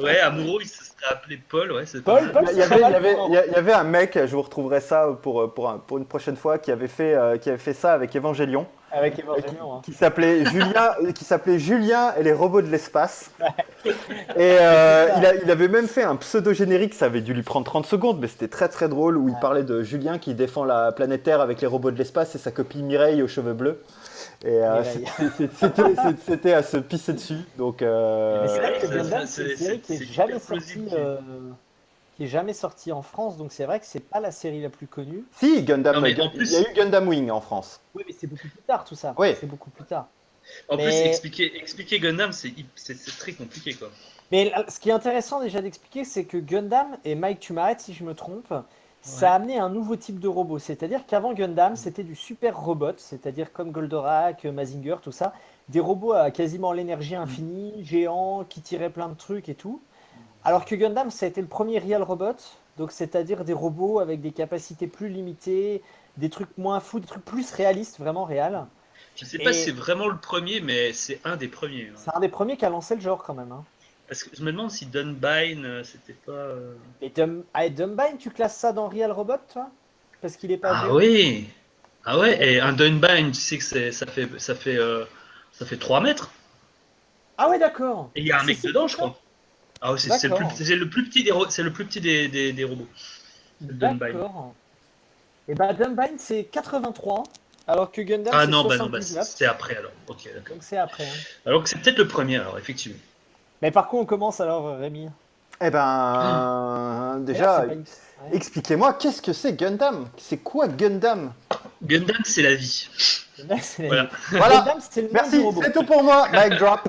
Ouais, Amuro, il se serait appelé Paul, ouais, c'est Paul, pas mal. Paul, Il y c'est pas avait, mal pour un- il y avait un mec, je vous retrouverai ça pour une prochaine fois, qui avait fait ça avec Evangelion, Avec Evangelion, hein. qui s'appelait Julien et les robots de l'espace. Et il avait même fait un pseudo-générique, ça avait dû lui prendre 30 secondes, mais c'était très très drôle, où il parlait de Julien qui défend la planète Terre avec les robots de l'espace et sa copine Mireille aux cheveux bleus. Et Mireille. c'était à se pisser dessus. Donc, Mais c'est vrai que ça- Gundam, ça, c'est une c'est- série qui est c'est jamais hyper sortie, plausible. qui est jamais sortie en France, donc c'est vrai que c'est pas la série la plus connue. si, Gundam, Non, mais en il plus- y a eu Gundam Wing en France. Oui, mais c'est beaucoup plus tard tout ça. Oui. C'est beaucoup plus tard. En plus, Mais- expliquer Gundam, c'est très compliqué, quoi. Mais ce qui est intéressant déjà d'expliquer, c'est que Gundam, et Mike, tu m'arrêtes si je me trompe, ça a amené un nouveau type de robot. C'est-à-dire qu'avant Gundam, c'était du super robot, c'est-à-dire comme Goldorak, Mazinger, tout ça, des robots à quasiment l'énergie infinie, géants, qui tiraient plein de trucs et tout. Alors que Gundam, ça a été le premier real robot, donc c'est-à-dire des robots avec des capacités plus limitées, des trucs moins fous, des trucs plus réalistes, vraiment réels. Je sais pas Et- si c'est vraiment le premier, mais c'est un des premiers. Hein. C'est un des premiers qui a lancé le genre quand même, hein. Parce que je me demande si Dunbine, c'était pas. Et Dumbine, tu classes ça dans Real Robot, toi? Parce qu'il est pas Ah géant. oui! Ah ouais, et un Dunbine, tu sais que ça fait 3 mètres. Ah ouais, d'accord. Et il y a un C'est mec si dedans, petit je que ça. crois. Ah ouais, c'est D'accord. le plus petit c'est le plus petit des robots. le Dumbine. D'accord. Et bah Dumbine, c'est 83, alors que Gundam, Ah c'est non, bah 79. c'est après alors. Ok, d'accord. Donc c'est après, hein. Alors que c'est peut-être le premier, alors, effectivement. Mais par contre, on commence alors, Rémi. Eh ben, Et déjà, là, c'est pas une- ouais. expliquez-moi, qu'est-ce que c'est Gundam? C'est quoi Gundam? Gundam, c'est la vie. Gundam, c'est la Voilà. vie. Voilà. Gundam, c'est le nom Merci, du robot. c'est tout pour moi. Mic drop.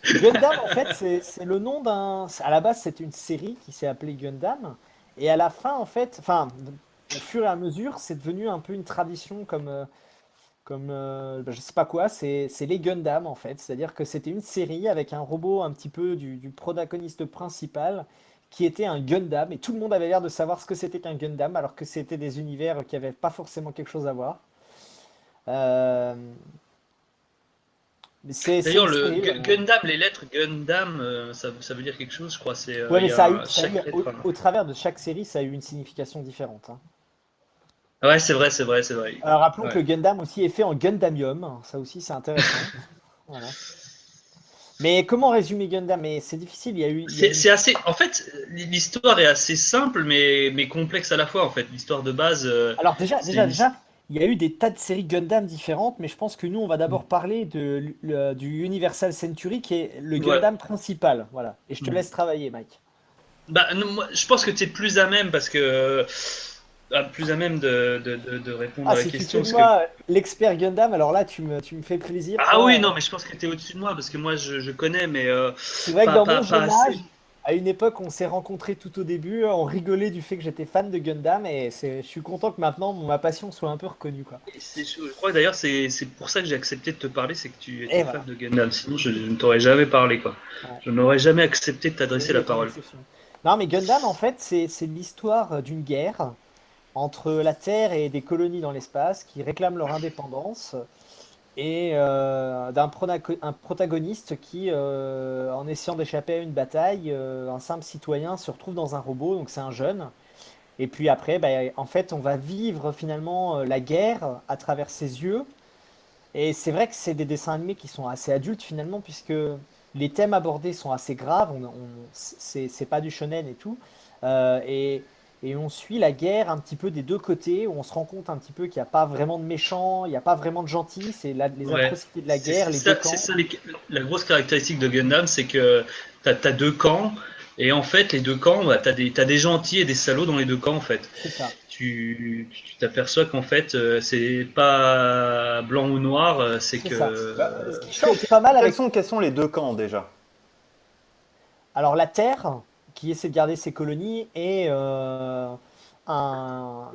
Gundam, en fait, c'est le nom d'un. À la base, c'était une série qui s'est appelée Gundam. Et à la fin, en fait, enfin, au fur et à mesure, c'est devenu un peu une tradition je sais pas quoi, c'est les Gundam en fait. C'est-à-dire que c'était une série avec un robot un petit peu du protagoniste principal qui était un Gundam. Et tout le monde avait l'air de savoir ce que c'était qu'un Gundam, alors que c'était des univers qui n'avaient pas forcément quelque chose à voir. Euh, mais c'est D'ailleurs, une le série, vraiment. Gundam, les lettres Gundam, ça veut dire quelque chose, je crois. C'est, Ouais, il mais y ça a eu, chaque lettre, hein. au travers de chaque série, ça a eu une signification différente, hein. Ouais, c'est vrai, c'est vrai, c'est vrai. Alors rappelons Ouais. que le Gundam aussi est fait en Gundamium, ça aussi c'est intéressant. Voilà. Mais comment résumer Gundam? Mais c'est difficile, il y a eu. C'est assez. En fait, l'histoire est assez simple, mais complexe à la fois. En fait, l'histoire de base. Alors c'est une- il y a eu des tas de séries Gundam différentes, mais je pense que nous on va d'abord parler du Universal Century qui est le Ouais. Gundam principal. Voilà. Et je te Mm. laisse travailler, Mike. Bah, non, moi, je pense que tu es plus à même parce que plus à même de répondre Ah, à la si tu question fais de parce que moi l'expert Gundam, alors là, tu me fais plaisir, ah oui toi. non mais je pense que tu es au-dessus de moi parce que moi je connais mais C'est vrai que dans mon pas jeune assez. âge, à une époque, on s'est rencontrés tout au début, on rigolait du fait que j'étais fan de Gundam, et je suis content que maintenant ma passion soit un peu reconnue, quoi. Je crois que d'ailleurs c'est pour ça que j'ai accepté de te parler, c'est que tu étais Et fan voilà. de Gundam. Sinon je ne t'aurais jamais parlé quoi. Ouais. Je n'aurais jamais accepté de La t'adresser vie la est une parole. exception. Non, mais Gundam, en fait, c'est l'histoire d'une guerre entre la Terre et des colonies dans l'espace qui réclament leur indépendance, et un protagoniste qui, en essayant d'échapper à une bataille, un simple citoyen se retrouve dans un robot, donc c'est un jeune. Et puis après, bah, en fait, on va vivre finalement la guerre à travers ses yeux. Et c'est vrai que c'est des dessins animés qui sont assez adultes finalement, puisque les thèmes abordés sont assez graves. C'est pas du shonen et tout. Euh, et, et on suit la guerre un petit peu des deux côtés, où on se rend compte un petit peu qu'il n'y a pas vraiment de méchants, il n'y a pas vraiment de gentils. C'est les Ouais, atrocités de la guerre, les deux c'est camps. ça la grosse caractéristique de Gundam, c'est que t'as deux camps, et en fait, les deux camps, bah, t'as des gentils et des salauds dans les deux camps, en fait. C'est ça. Tu t'aperçois qu'en fait, c'est pas blanc ou noir, c'est C'est que. ça. Bah, ce qui est pas mal avec. Quels sont les deux camps déjà? Alors la Terre, qui essaie de garder ses colonies, et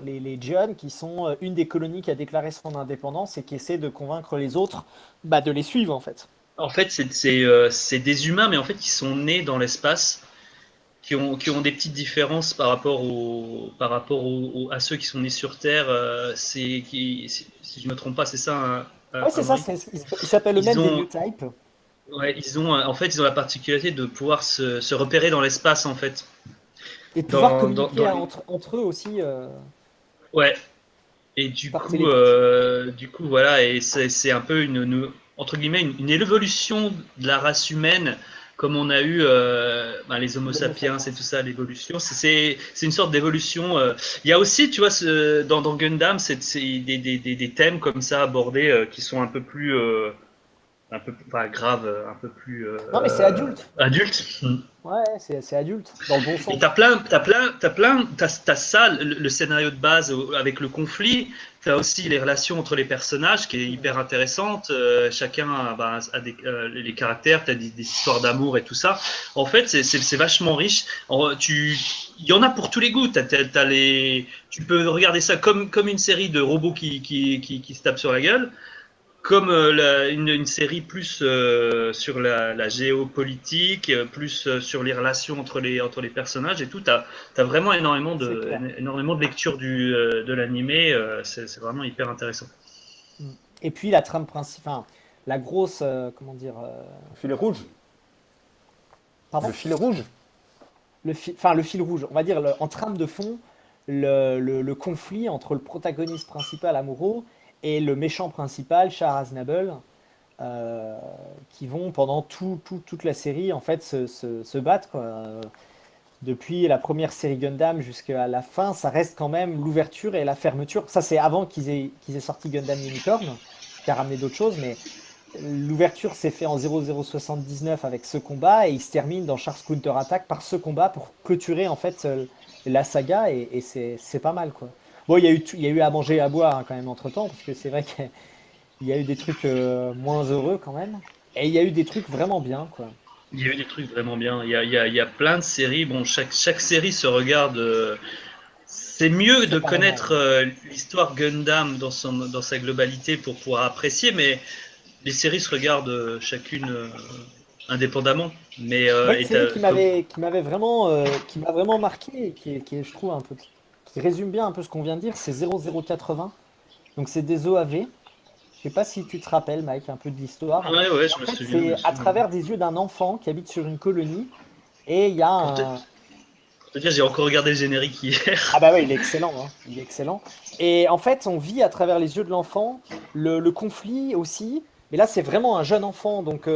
les Jeon, qui sont une des colonies qui a déclaré son indépendance et qui essaie de convaincre les autres, bah, de les suivre en fait. En fait, c'est des humains, mais en fait, qui sont nés dans l'espace, qui ont des petites différences à ceux qui sont nés sur Terre. Si je me trompe pas, c'est ça, Ouais, c'est ça, Amaury. il s'appelle le Ils même des ont, New Type. Ouais, en fait, ils ont la particularité de pouvoir se repérer dans l'espace, en fait. Et de pouvoir communiquer Dans les... entre eux aussi Ouais. Et par télépathie. du coup, voilà, et c'est un peu entre guillemets, une évolution de la race humaine, comme on a eu ben, les Homo L'Homo sapiens et sapiens. tout ça, l'évolution. C'est une sorte d'évolution. Il y a aussi, tu vois, dans Gundam, c'est des thèmes comme ça abordés qui sont un peu pas grave, un peu plus Non, mais c'est adulte. adulte. Ouais, c'est adulte, dans le bon Et sens. t'as ça, le scénario de base avec le conflit. T'as aussi les relations entre les personnages qui est hyper intéressante. Chacun a les caractères, t'as des histoires d'amour et tout ça. En fait, c'est vachement riche. Il y en a pour tous les goûts. Tu peux regarder ça comme une série de robots qui se tapent sur la gueule, comme une série plus sur la géopolitique, plus sur les relations entre les personnages et tout. T'as vraiment C'est clair. énormément de lecture de l'animé. C'est vraiment hyper intéressant. Mm. Et puis la trame principale, enfin, la grosse, comment dire, Le fil rouge? Le pardon? fil rouge? Enfin, le fil rouge, on va dire en trame de fond, le conflit entre le protagoniste principal amoureux et le méchant principal, Shah Aznable, euh, qui vont pendant toute la série en fait se battre, quoi. Depuis la première série Gundam jusqu'à la fin, ça reste quand même l'ouverture et la fermeture. Ça, c'est avant qu'ils aient sorti Gundam Unicorn, qui a ramené d'autres choses, mais l'ouverture s'est fait en 0079 avec ce combat, et il se termine dans Char's Counter Attack par ce combat pour clôturer en fait la saga, et c'est pas mal quoi. Bon, il y a eu à manger et à boire hein, quand même entre temps, parce que c'est vrai qu'il y a eu des trucs moins heureux quand même, et il y a eu des trucs vraiment bien quoi. Il y a eu des trucs vraiment bien. Il y a plein de séries. Bon, chaque série se regarde. C'est mieux de Séparément. connaître l'histoire Gundam dans sa globalité pour pouvoir apprécier, mais les séries se regardent chacune indépendamment. Mais Moi, une série qui m'a vraiment marqué, et qui est, je trouve, qui résume bien un peu ce qu'on vient de dire, c'est 0080. Donc, c'est des OAV. Je sais pas si tu te rappelles, Mike, un peu de l'histoire. ouais, ouais, Et en je me fait, souviens. Je me c'est à souviens. travers des yeux d'un enfant qui habite sur une colonie. Et il y a Pour te, un. pour te dire, j'ai encore regardé le générique Ah hier. bah ouais, il est excellent, hein. Il est excellent. Et en fait, on vit à travers les yeux de l'enfant le conflit aussi. Mais là, c'est vraiment un jeune enfant. Donc,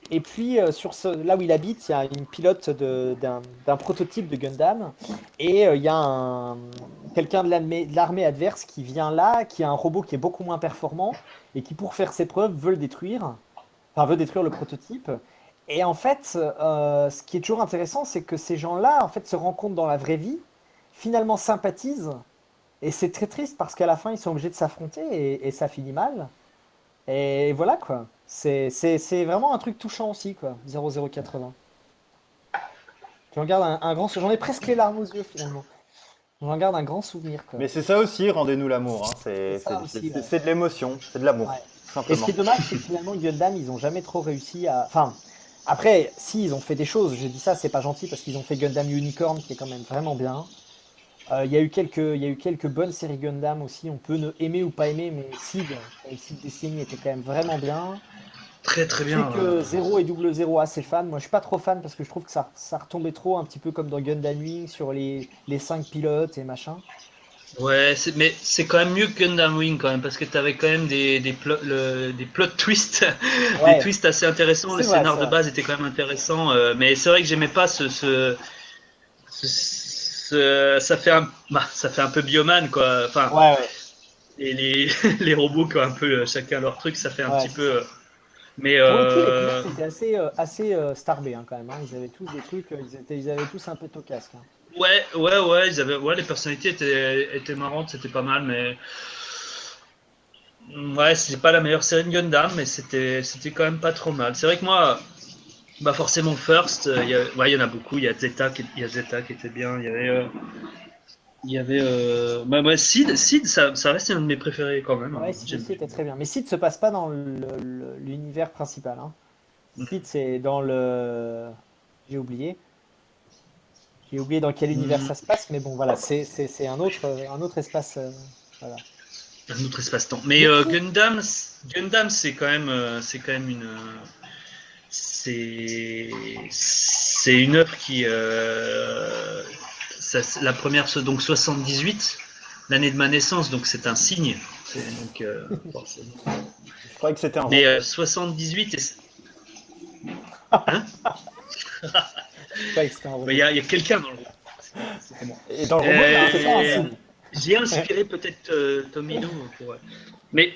et puis, là où il habite, il y a une pilote d'un prototype de Gundam. Et il y a quelqu'un de l'armée adverse qui vient là, qui a un robot qui est beaucoup moins performant et qui, pour faire ses preuves, veut le détruire. Enfin, veut détruire le prototype. Et en fait, ce qui est toujours intéressant, c'est que ces gens-là, en fait, se rencontrent dans la vraie vie, finalement sympathisent, et c'est très triste parce qu'à la fin, ils sont obligés de s'affronter et ça finit mal. Et voilà quoi. C'est vraiment un truc touchant aussi quoi. 0080. J'en garde un grand. J'en ai presque les larmes aux yeux finalement. J'en garde un grand souvenir quoi. Mais c'est ça aussi, rendez-nous l'amour. Hein. C'est ça aussi. Ouais. C'est de l'émotion, c'est de l'amour, Ouais. tout Et ce simplement. qui est dommage, c'est que finalement Gundam, ils ont jamais trop réussi à. Enfin, après, si ils ont fait des choses. Je dis ça, c'est pas gentil parce qu'ils ont fait Gundam Unicorn qui est quand même vraiment bien. Il y a eu quelques bonnes séries Gundam aussi. On peut ne aimer ou pas aimer, mais Sid Destiny était quand même vraiment bien. Très très Je sais bien. que Zero et Double Zero A c'est fan. Moi je suis pas trop fan parce que je trouve que ça retombait trop un petit peu comme dans Gundam Wing sur les 5 pilotes et machin. Ouais, mais c'est quand même mieux que Gundam Wing quand même, parce que t'avais quand même des plot twists, des Ouais, twists assez intéressants. Le c'est vrai, scénar c'est de vrai. base était quand même intéressant, mais c'est vrai que j'aimais pas ça fait un peu Bioman quoi. Enfin, Ouais, ouais, et les, les robots qui ont un peu chacun leur truc, ça fait un ouais, petit c'est peu. ça. Mais Pour le coup, les pilotes étaient assez starbés hein, quand même. Hein. Ils avaient tous des trucs, ils avaient tous un peu tocasque. Hein. ouais, les personnalités étaient marrantes, c'était pas mal, mais ouais, c'était pas la meilleure série de Gundam, mais c'était quand même pas trop mal. C'est vrai que moi, bah forcément First, ouais, il y en a beaucoup. Il y a Zeta qui était bien. Bah, ouais, Sid, ça reste un de mes préférés quand même. Hein. Ouais, Sid aussi était très bien. Mais Sid se passe pas dans l'univers principal. Hein. Sid, c'est dans le. J'ai oublié. J'ai oublié dans quel univers Mm, ça se passe, mais bon, voilà, c'est un autre espace. Voilà. un autre espace-temps. Mais Mais qui, Gundam, c'est quand même c'est une œuvre qui, la première, donc 78, l'année de ma naissance, donc c'est un signe. Donc, forcément. Je croyais que c'était un Mais robot. 78, hein. ouais, c'était un Il robot. y a quelqu'un dans le groupe. C'était moi. Et dans le robot, il y a un Non, c'est pas un CP. Euh, signe. j'ai inspiré peut-être Tomino pour. Mais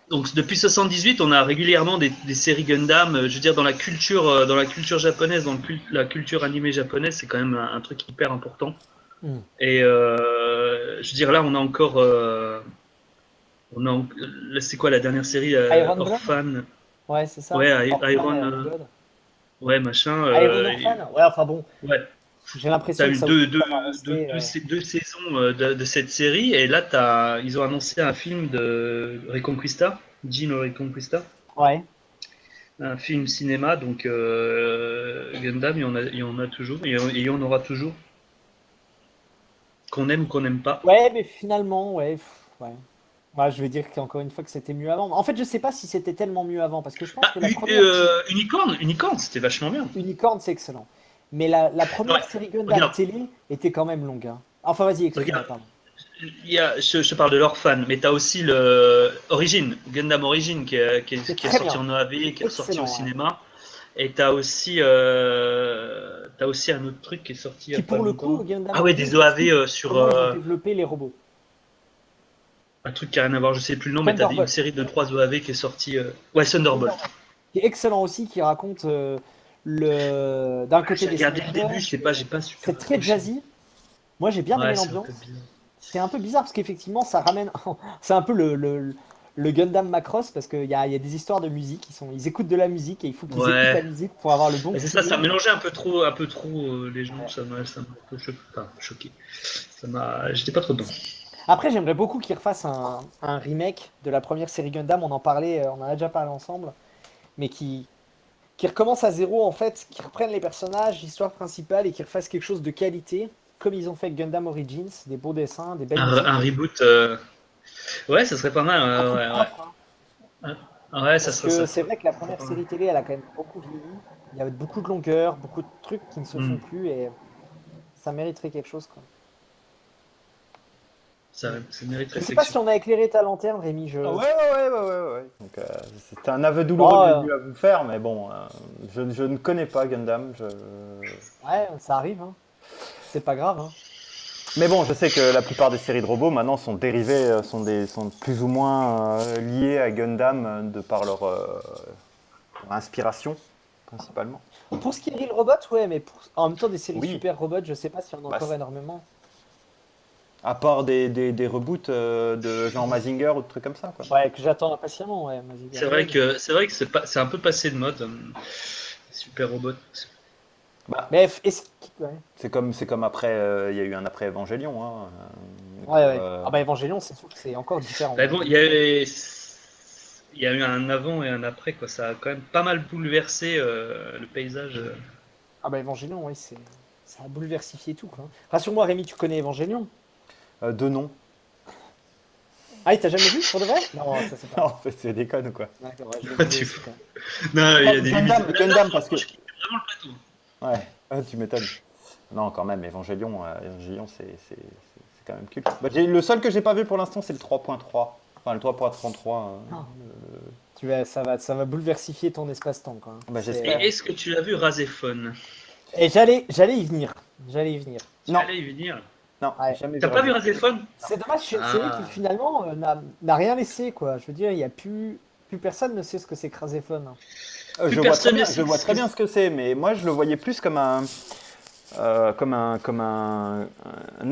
donc depuis 78, on a régulièrement des séries Gundam. Je veux dire dans la culture japonaise, la culture animée japonaise, c'est quand même un truc hyper important. Hmm. Et je veux dire là, on a encore, là, c'est quoi la dernière série Iron Blood? Orphan, Ouais, c'est ça. ouais, Orphan, Iron, Iron Blood. ouais machin, Iron Orphan? Ouais, enfin bon, ouais. j'ai T'as l'impression que eu ça aussi, ça va rester. deux saisons de cette série, et là ils ont annoncé un film de Reconquista, Jin Reconquista, Ouais. un film cinéma, donc Gundam, il y en a toujours, et il y en aura toujours, qu'on aime ou qu'on n'aime pas. Ouais, mais finalement, ouais. Ouais. Ouais, je vais dire qu'encore une fois que c'était mieux avant. En fait, je sais pas si c'était tellement mieux avant, parce que je pense Ah, que la première série Unicorn, c'était vachement bien. Unicorn, c'est excellent. Mais la Ouais, première série Gundam regarde, télé était quand même longue. Hein. Enfin, vas-y, excuse-moi, regarde, pardon. je te parle de l'Orphan, mais t'as aussi le Gundam Origin Qui est qui est très sorti bien. en OAV, Qui est qui est ressorti au excellent, ouais. cinéma. Et t'as aussi un autre truc qui est sorti il y a Qui pas pour le coup, longtemps. Gundam Ah ouais, Origin des OAV t'explique sur comment ils ont développé les robots. un truc qui a rien à voir, je sais plus le nom, mais t'as une Thunderbolt. série de 3 OAV qui est sortie. Ouais, Thunderbolt. Thunderbolt. Qui est excellent aussi, qui raconte d'un côté J'ai des regardé le début, snipers. j'ai pas super C'est très accroché. jazzy. Moi, j'ai bien aimé Ouais, c'est un peu l'ambiance. bizarre. C'est un peu bizarre parce qu'effectivement, ça ramène. C'est un peu le Gundam Macross parce qu'il y a des histoires de musique. Ils écoutent de la musique et il faut qu'ils écoutent la Ouais. musique pour avoir le bon Mais c'est ça, ça feeling. mélangeait un peu trop les gens, ça m'a un peu choqué. Enfin, choqué. J'étais pas trop dedans. Après, j'aimerais beaucoup qu'ils refassent un remake de la première série Gundam. On en parlait, on en a déjà parlé ensemble, mais qui recommence à zéro en fait, qui reprennent les personnages, l'histoire principale et qui refassent quelque chose de qualité, comme ils ont fait avec Gundam Origins, des beaux dessins, des belles Un musiques. reboot, ouais, ça serait pas mal. Un truc Ouais, propre, hein. ouais. Ouais, Parce que ça c'est serait vrai que la pas première mal. série télé, elle a quand même beaucoup vieilli. Il y avait beaucoup de longueur, beaucoup de trucs qui ne se font Hmm. plus et ça mériterait quelque chose, quoi. Ça mérite Je sais pas si réflexion. on a éclairé ta lanterne, Rémi. Ah ouais. Donc, c'était un aveu douloureux Oh, que j'ai dû à vous faire, mais bon, je ne connais pas Gundam. ouais, ça arrive, hein. C'est pas grave, hein. Mais bon, je sais que la plupart des séries de robots maintenant sont dérivées, sont plus ou moins liées à Gundam de par leur inspiration principalement. Pour ce qui est Real Robot, ouais, mais en même temps, des séries Oui. super robots, je sais pas s'il y en a Bah, encore c'est- énormément. À part des reboots de genre Mazinger ou des trucs comme ça, quoi. Ouais, que j'attends impatiemment, ouais, Mazinger Z. C'est vrai que c'est un peu passé de mode. Super robot. Bah, Mais ouais. c'est comme après, il y a eu un après Evangelion, hein. Ouais, ouais. Ah bah Evangelion, c'est sûr que c'est encore différent. Bah bon, il y a eu un avant et un après, quoi. Ça a quand même pas mal bouleversé le paysage. Ah bah Evangelion, oui, ça a bouleversifié tout, quoi. Rassure-moi, Rémi, tu connais Evangelion? De nom. Ah, il t'a jamais vu, pour de vrai? Non, ça c'est pas. En fait, c'est des connes, quoi. D'accord, ouais, je vais Tu- aussi, quoi. Non, il y a des limites. Gundam, parce que. Je kiffe vraiment le plateau. Ouais, ah, tu m'étonnes. Non, quand même, Evangelion, c'est quand même culte. Bah, le seul que j'ai pas vu pour l'instant, c'est le 3.3. Enfin, le 3.33. Ah. Ça va bouleversifier ton espace-temps, quoi. Bah, C'est- j'espère. Et est-ce que tu as vu Razéphone? Et j'allais y venir. J'allais y venir. Tu Non. allais y venir. Non, Ouais. jamais T'as vu pas vu Razéphone. Razéphone? C'est dommage, c'est une Ah. série qui finalement n'a rien laissé, quoi. Je veux dire, il y a plus personne ne sait ce que c'est que Razéphone. Plus Je vois très personne bien, ne sait je vois ce très que bien ce que c'est, mais moi je le voyais plus comme un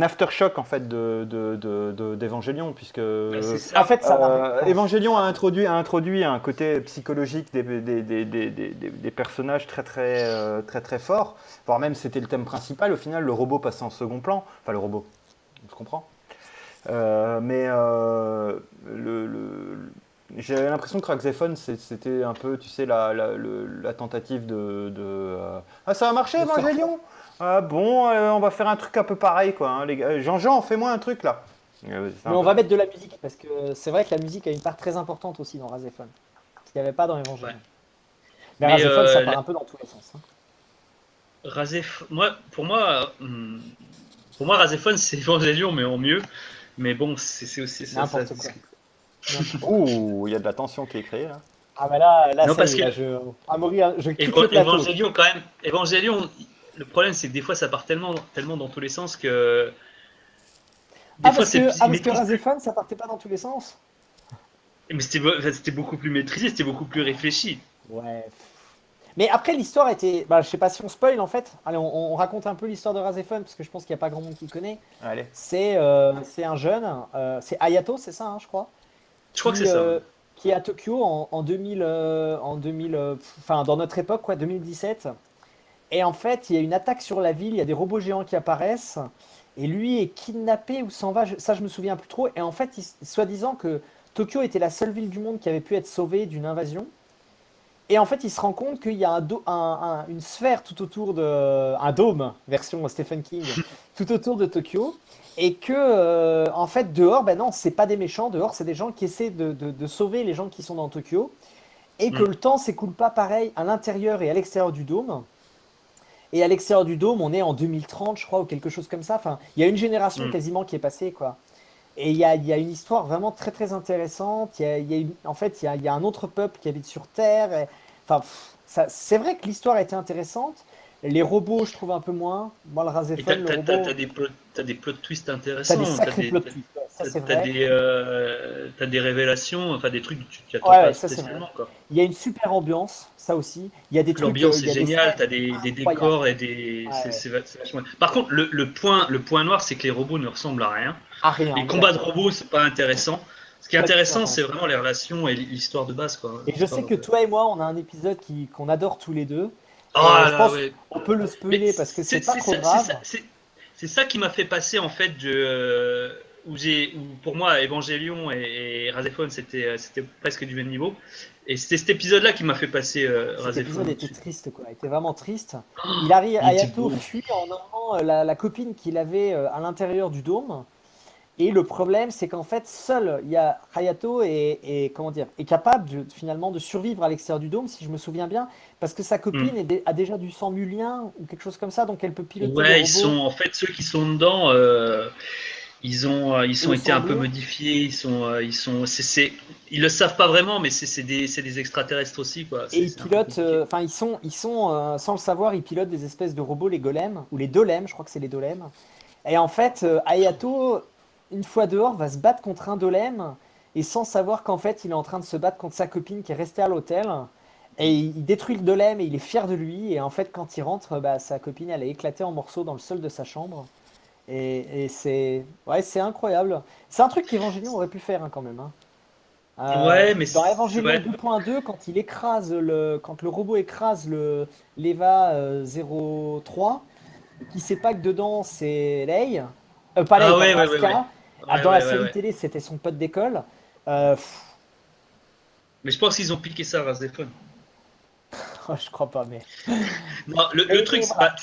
aftershock en fait d'Evangelion, puisque Bah, c'est ça. En fait, ça n'a Evangelion a introduit un côté psychologique des personnages très fort, voire même c'était le thème principal. Au final, le robot passait en second plan. Enfin, le robot, on se comprend. Mais j'ai l'impression que Raxéphone, c'était un peu, tu sais, la tentative Ah, ça a marché, De Evangelion. Ah, bon, on va faire un truc un peu pareil, quoi. Hein, les gars. Jean-Jean, fais-moi un truc, là. C'est un Mais on peu va ça. mettre de la musique parce que c'est vrai que la musique a une part très importante aussi dans Razéphone, ce qu'il n'y avait pas dans Evangelion. Ouais. Mais Mais, Razéphone, ça euh, part un peu dans tous les sens, hein. Pour moi, Razéphone, c'est Evangelion, mais en mieux. Mais bon, c'est aussi ça. N'importe quoi. N'importe quoi. Ouh, il y a de la tension qui est créée, là. Ah bah là, Non, ça parce y est, que là, Amaury, je quitte le plateau. Evangelion, quand même. Evangelion, le problème, c'est que des fois, ça part tellement dans tous les sens que. Des fois, Parce que ils maîtrisent plus. Razéphone, ça partait pas dans tous les sens. Mais c'était beaucoup plus maîtrisé, c'était beaucoup plus réfléchi. Ouais. Mais après, l'histoire était. Bah, je sais pas si on spoil en fait. Allez, on raconte un peu l'histoire de Razéphone parce que je pense qu'il n'y a pas grand monde qui connaît. Allez. C'est un jeune, c'est Hayato, c'est ça, hein, je crois, Je crois que qui, c'est ça. qui est à Tokyo en 2000, enfin dans notre époque, quoi, 2017. Et en fait, il y a une attaque sur la ville, il y a des robots géants qui apparaissent, et lui est kidnappé ou s'en va, ça je me souviens plus trop. Et en fait, soi-disant que Tokyo était la seule ville du monde qui avait pu être sauvée d'une invasion. Et en fait, il se rend compte qu'il y a une sphère tout autour un dôme, version Stephen King, tout autour de Tokyo. Et que, en fait, dehors, ben non, c'est pas des méchants, dehors, c'est des gens qui essaient de sauver les gens qui sont dans Tokyo. Et que le temps s'écoule pas pareil à l'intérieur et à l'extérieur du dôme. Et à l'extérieur du dôme, on est en 2030, je crois, ou quelque chose comme ça. Enfin, il y a une génération quasiment qui est passée, quoi. Et il y a une histoire vraiment très très intéressante. En fait, il y a un autre peuple qui habite sur Terre. Enfin, c'est vrai que l'histoire était intéressante. Les robots, je trouve un peu moins. Moi, le Et Razéphone, le robot, t'as des plot twists t'as intéressants. des sacrés plot twists. Ouais, ça, c'est vrai. T'as des révélations, enfin des trucs que tu attends Ouais, pas ouais, ça, c'est vrai. spécialement, quoi. Il y a une super ambiance, ça aussi. Il y a des trucs. L'ambiance Il y est a des géniale, scènes t'as des incroyables. décors et des. Ouais. C'est vachement. Par contre, le point noir, c'est que les robots ne ressemblent à rien. Ah, rien. Les combats de robots, c'est pas intéressant. Ce qui est Pas du tout intéressant, c'est intéressant. vraiment les relations et l'histoire de base, quoi. Et je sais que toi et moi, on a un épisode qu'on adore tous les deux. Ah Je là, pense ouais. qu'on peut le spoiler Mais parce que c'est pas trop ça, grave. c'est ça qui m'a fait passer en fait où pour moi Evangelion et Razéphone c'était presque du même niveau et c'était cet épisode-là qui m'a fait passer Cet Razéphone. épisode était triste, quoi. Il était vraiment triste. Il arrive, il était Hayato beau. fuit en emmenant la copine qu'il avait à l'intérieur du dôme. Et le problème, c'est qu'en fait, seul, il y a Hayato comment dire, est capable finalement de survivre à l'extérieur du dôme, si je me souviens bien, parce que sa copine a déjà du sang mulien ou quelque chose comme ça, donc elle peut piloter le Ouais, robot. en fait ceux qui sont dedans, ils ont Le été un sang peu bleu. modifiés, ils le savent pas vraiment, mais c'est des extraterrestres aussi, quoi. Et ils C'est un peu pilotent, compliqué. enfin ils sont sans le savoir, ils pilotent des espèces de robots, les golems, ou les dolems, je crois que c'est les dolems. Et en fait, Hayato, une fois dehors, va se battre contre un dolem, et sans savoir qu'en fait, il est en train de se battre contre sa copine qui est restée à l'hôtel. Et il détruit le golem et il est fier de lui. Et en fait, quand il rentre, bah, sa copine, elle est éclatée en morceaux dans le sol de sa chambre. Et c'est ouais, c'est incroyable. C'est un truc qu'Evangelion aurait pu faire hein, quand même. Hein. Ouais, mais Dans Evangelion ouais, 2.2, quand le robot écrase l'Eva 03, qui sait pas que dedans c'est Lei, pas Lei, ah pardon, ouais, ouais, ouais, ouais, Asuka. Ah, ouais, dans la ouais, ouais, série ouais. télé, c'était son pote d'école. Pff, Mais je pense qu'ils ont piqué ça à Razefon. je crois pas, mais. Non, le truc, Mais bah,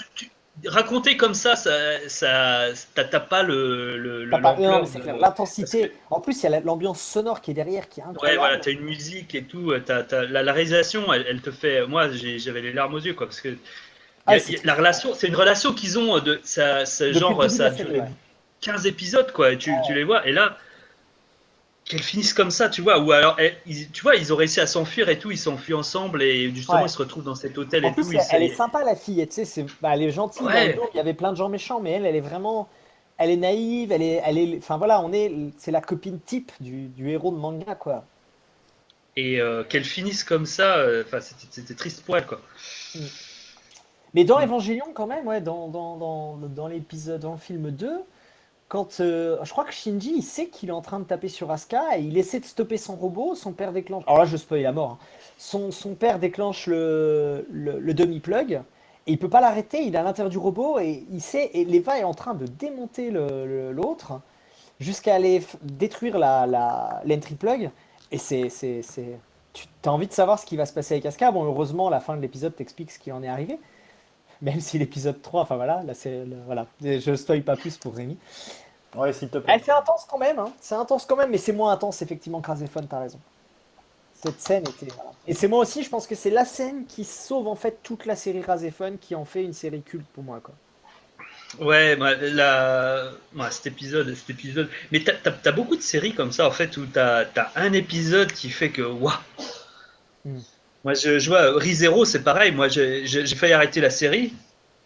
voilà. raconter comme t'as pas Non, mais l'ampleur c'est clair. parce que L'intensité. En plus, il y a l'ambiance sonore qui est derrière, qui est ouais, voilà, incroyable. t'as une musique et tout, la réalisation, elle te fait, moi, j'avais les larmes aux yeux, quoi, parce que Ah, c'est la triste. relation, c'est une relation qu'ils ont Depuis le début de ça a la série, duré ouais. 15 épisodes, quoi, et tu les vois, et là, qu'elles finissent comme ça, tu vois, ou alors, tu vois, ils ont réussi à s'enfuir et tout, ils s'enfuient ensemble, et justement, Ouais. ils se retrouvent dans cet hôtel En et tout, plus, elle est sympa, la fille. Et tu sais, bah, elle est gentille. Dans ouais, Endur, il y avait plein de gens méchants, mais elle est vraiment. Elle est naïve, enfin voilà, c'est la copine type du héros de manga, quoi. et qu'elles finissent comme ça, enfin, c'était triste pour elle, quoi. Mm. Mais dans Mm. Evangelion, quand même, ouais, dans l'épisode, dans le film 2, je crois que Shinji, il sait qu'il est en train de taper sur Asuka et il essaie de stopper son robot, son père déclenche. Alors là, je spoil la mort. Hein. Son père déclenche le demi-plug et il peut pas l'arrêter, il est à l'intérieur du robot et il sait, et Leva est en train de démonter l'autre jusqu'à aller détruire l'entry plug. Et tu as envie de savoir ce qui va se passer avec Asuka. Bon, heureusement, la fin de l'épisode t'explique ce qui en est arrivé. Même si l'épisode 3, enfin voilà, là voilà, je spoil pas plus pour Rémi. Ouais, s'il te plaît. Elle fait intense quand même, hein. C'est intense quand même, mais c'est moins intense effectivement que Razefon, t'as raison. Cette scène était. Voilà. Et c'est moi aussi, je pense que c'est la scène qui sauve en fait toute la série Razefon, qui en fait une série culte pour moi, quoi. Ouais, bah, ouais, cet épisode. Mais t'as beaucoup de séries comme ça, en fait, où t'as un épisode qui fait que, waouh. Hmm. Moi, je vois, Re:Zero, c'est pareil. Moi, j'ai failli arrêter la série.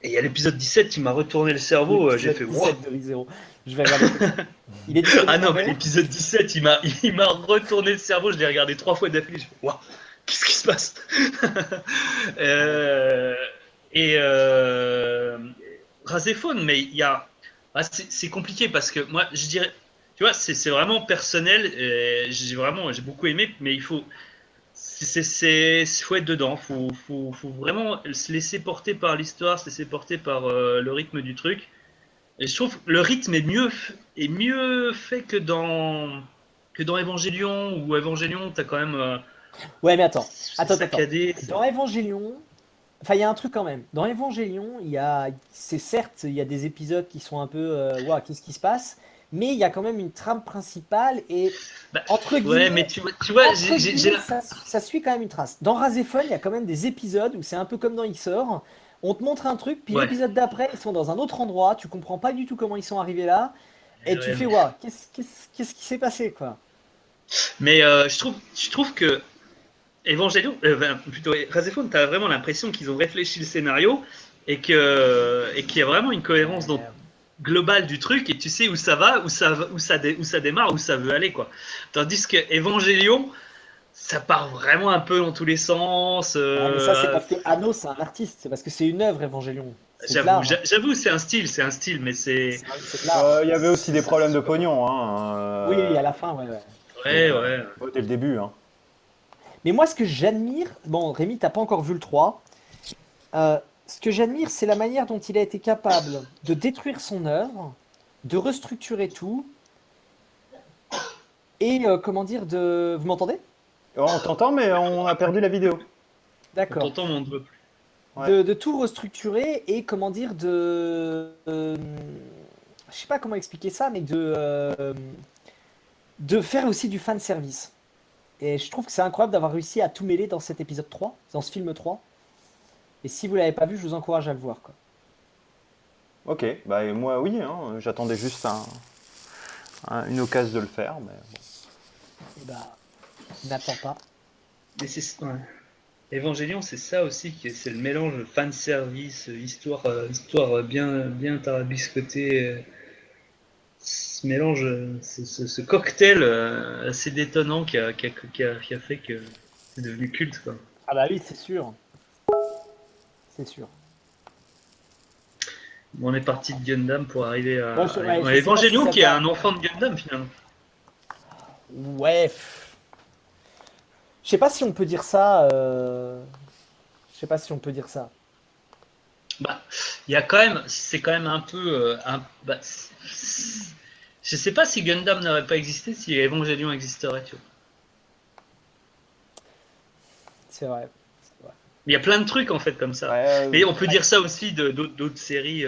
Et il y a l'épisode 17 qui m'a retourné le cerveau. J'ai L'épisode fait, waouh. 17 de Re:Zero. Je vais regarder tout de suite. Il est disponible Ah en non, mais VF? l'épisode 17, il m'a retourné le cerveau. Je l'ai regardé 3 fois d'affilée. Je fais, waouh, qu'est-ce qui se passe? Ouais. Euh, et Razéphone, mais il y a. Ah, c'est compliqué parce que moi, je dirais. Tu vois, c'est vraiment personnel. J'ai beaucoup aimé, mais il faut. Faut être dedans. Faut vraiment se laisser porter par l'histoire, se laisser porter par le rythme du truc. Et je trouve que le rythme est mieux fait que dans Evangelion, où Evangelion, t'as quand même. Ouais, mais attends. C'est Attends, attends. saccadé. Dans Evangelion, enfin, il y a un truc quand même. Dans Evangelion, c'est certes, il y a des épisodes qui sont un peu, ouah, qu'est-ce qui se passe? Mais il y a quand même une trame principale et Bah, entre ouais, mais guillemets, tu vois, entre guillemets, ça suit quand même une trace. Dans Razefon, il y a quand même des épisodes où c'est un peu comme dans XOR. On te montre un truc, puis ouais. l'épisode d'après, ils sont dans un autre endroit, tu comprends pas du tout comment ils sont arrivés là, et tu Ouais, fais, waouh, qu'est-ce qui s'est passé, quoi? mais je trouve que Evangelion, plutôt Razefon, t'as vraiment l'impression qu'ils ont réfléchi le scénario et qu'il y a vraiment une cohérence Ouais. globale du truc et tu sais où ça va, où ça démarre, où ça veut aller quoi. Tandis que Evangelion, ça part vraiment un peu dans tous les sens. Ouais, mais ça, c'est parce que Anno, c'est un artiste, c'est parce que c'est une œuvre, Evangelion. C'est de J'avoue, l'art. j'avoue, c'est un style, mais c'est C'est de l'art. Il y avait aussi des problèmes de pognon, hein, Oui, oui, à la fin, ouais, ouais. ouais, ouais. dès le début. Hein. Mais moi, ce que j'admire, bon, Rémi, t'as pas encore vu le 3. Ce que j'admire, c'est la manière dont il a été capable de détruire son œuvre, de restructurer tout, et comment dire, de. Vous m'entendez? On t'entend, mais on a perdu la vidéo. On D'accord. t'entend, mais on ne veut plus. Ouais. De tout restructurer et comment dire, je sais pas comment expliquer ça, mais de faire aussi du fan service. Et je trouve que c'est incroyable d'avoir réussi à tout mêler dans cet épisode 3, dans ce film 3. Et si vous l'avez pas vu, je vous encourage à le voir, quoi. Ok, bah et moi oui, hein, j'attendais juste une occasion de le faire. Mais bon. Et bah, n'attends pas. Mais c'est ouais. Evangelion, c'est ça aussi, c'est le mélange fan service, histoire bien tarabiscotée. Ce mélange, ce cocktail assez détonnant qui a fait que c'est devenu culte quoi. Ah bah oui, c'est sûr. C'est sûr. Bon, on est parti de Gundam pour arriver à, Moi, je, ouais, à je sais pas si Evangelion, ça qui est t'a... un enfant de Gundam finalement. Ouais. Je sais pas si on peut dire ça. Je sais pas si on peut dire ça. Bah, il y a quand même, c'est quand même un peu, bah, je sais pas si Gundam n'aurait pas existé, si Evangelion existerait, tu vois. C'est vrai. C'est vrai. Il y a plein de trucs en fait comme ça. Ouais, Mais on peut dire ça aussi de d'autres séries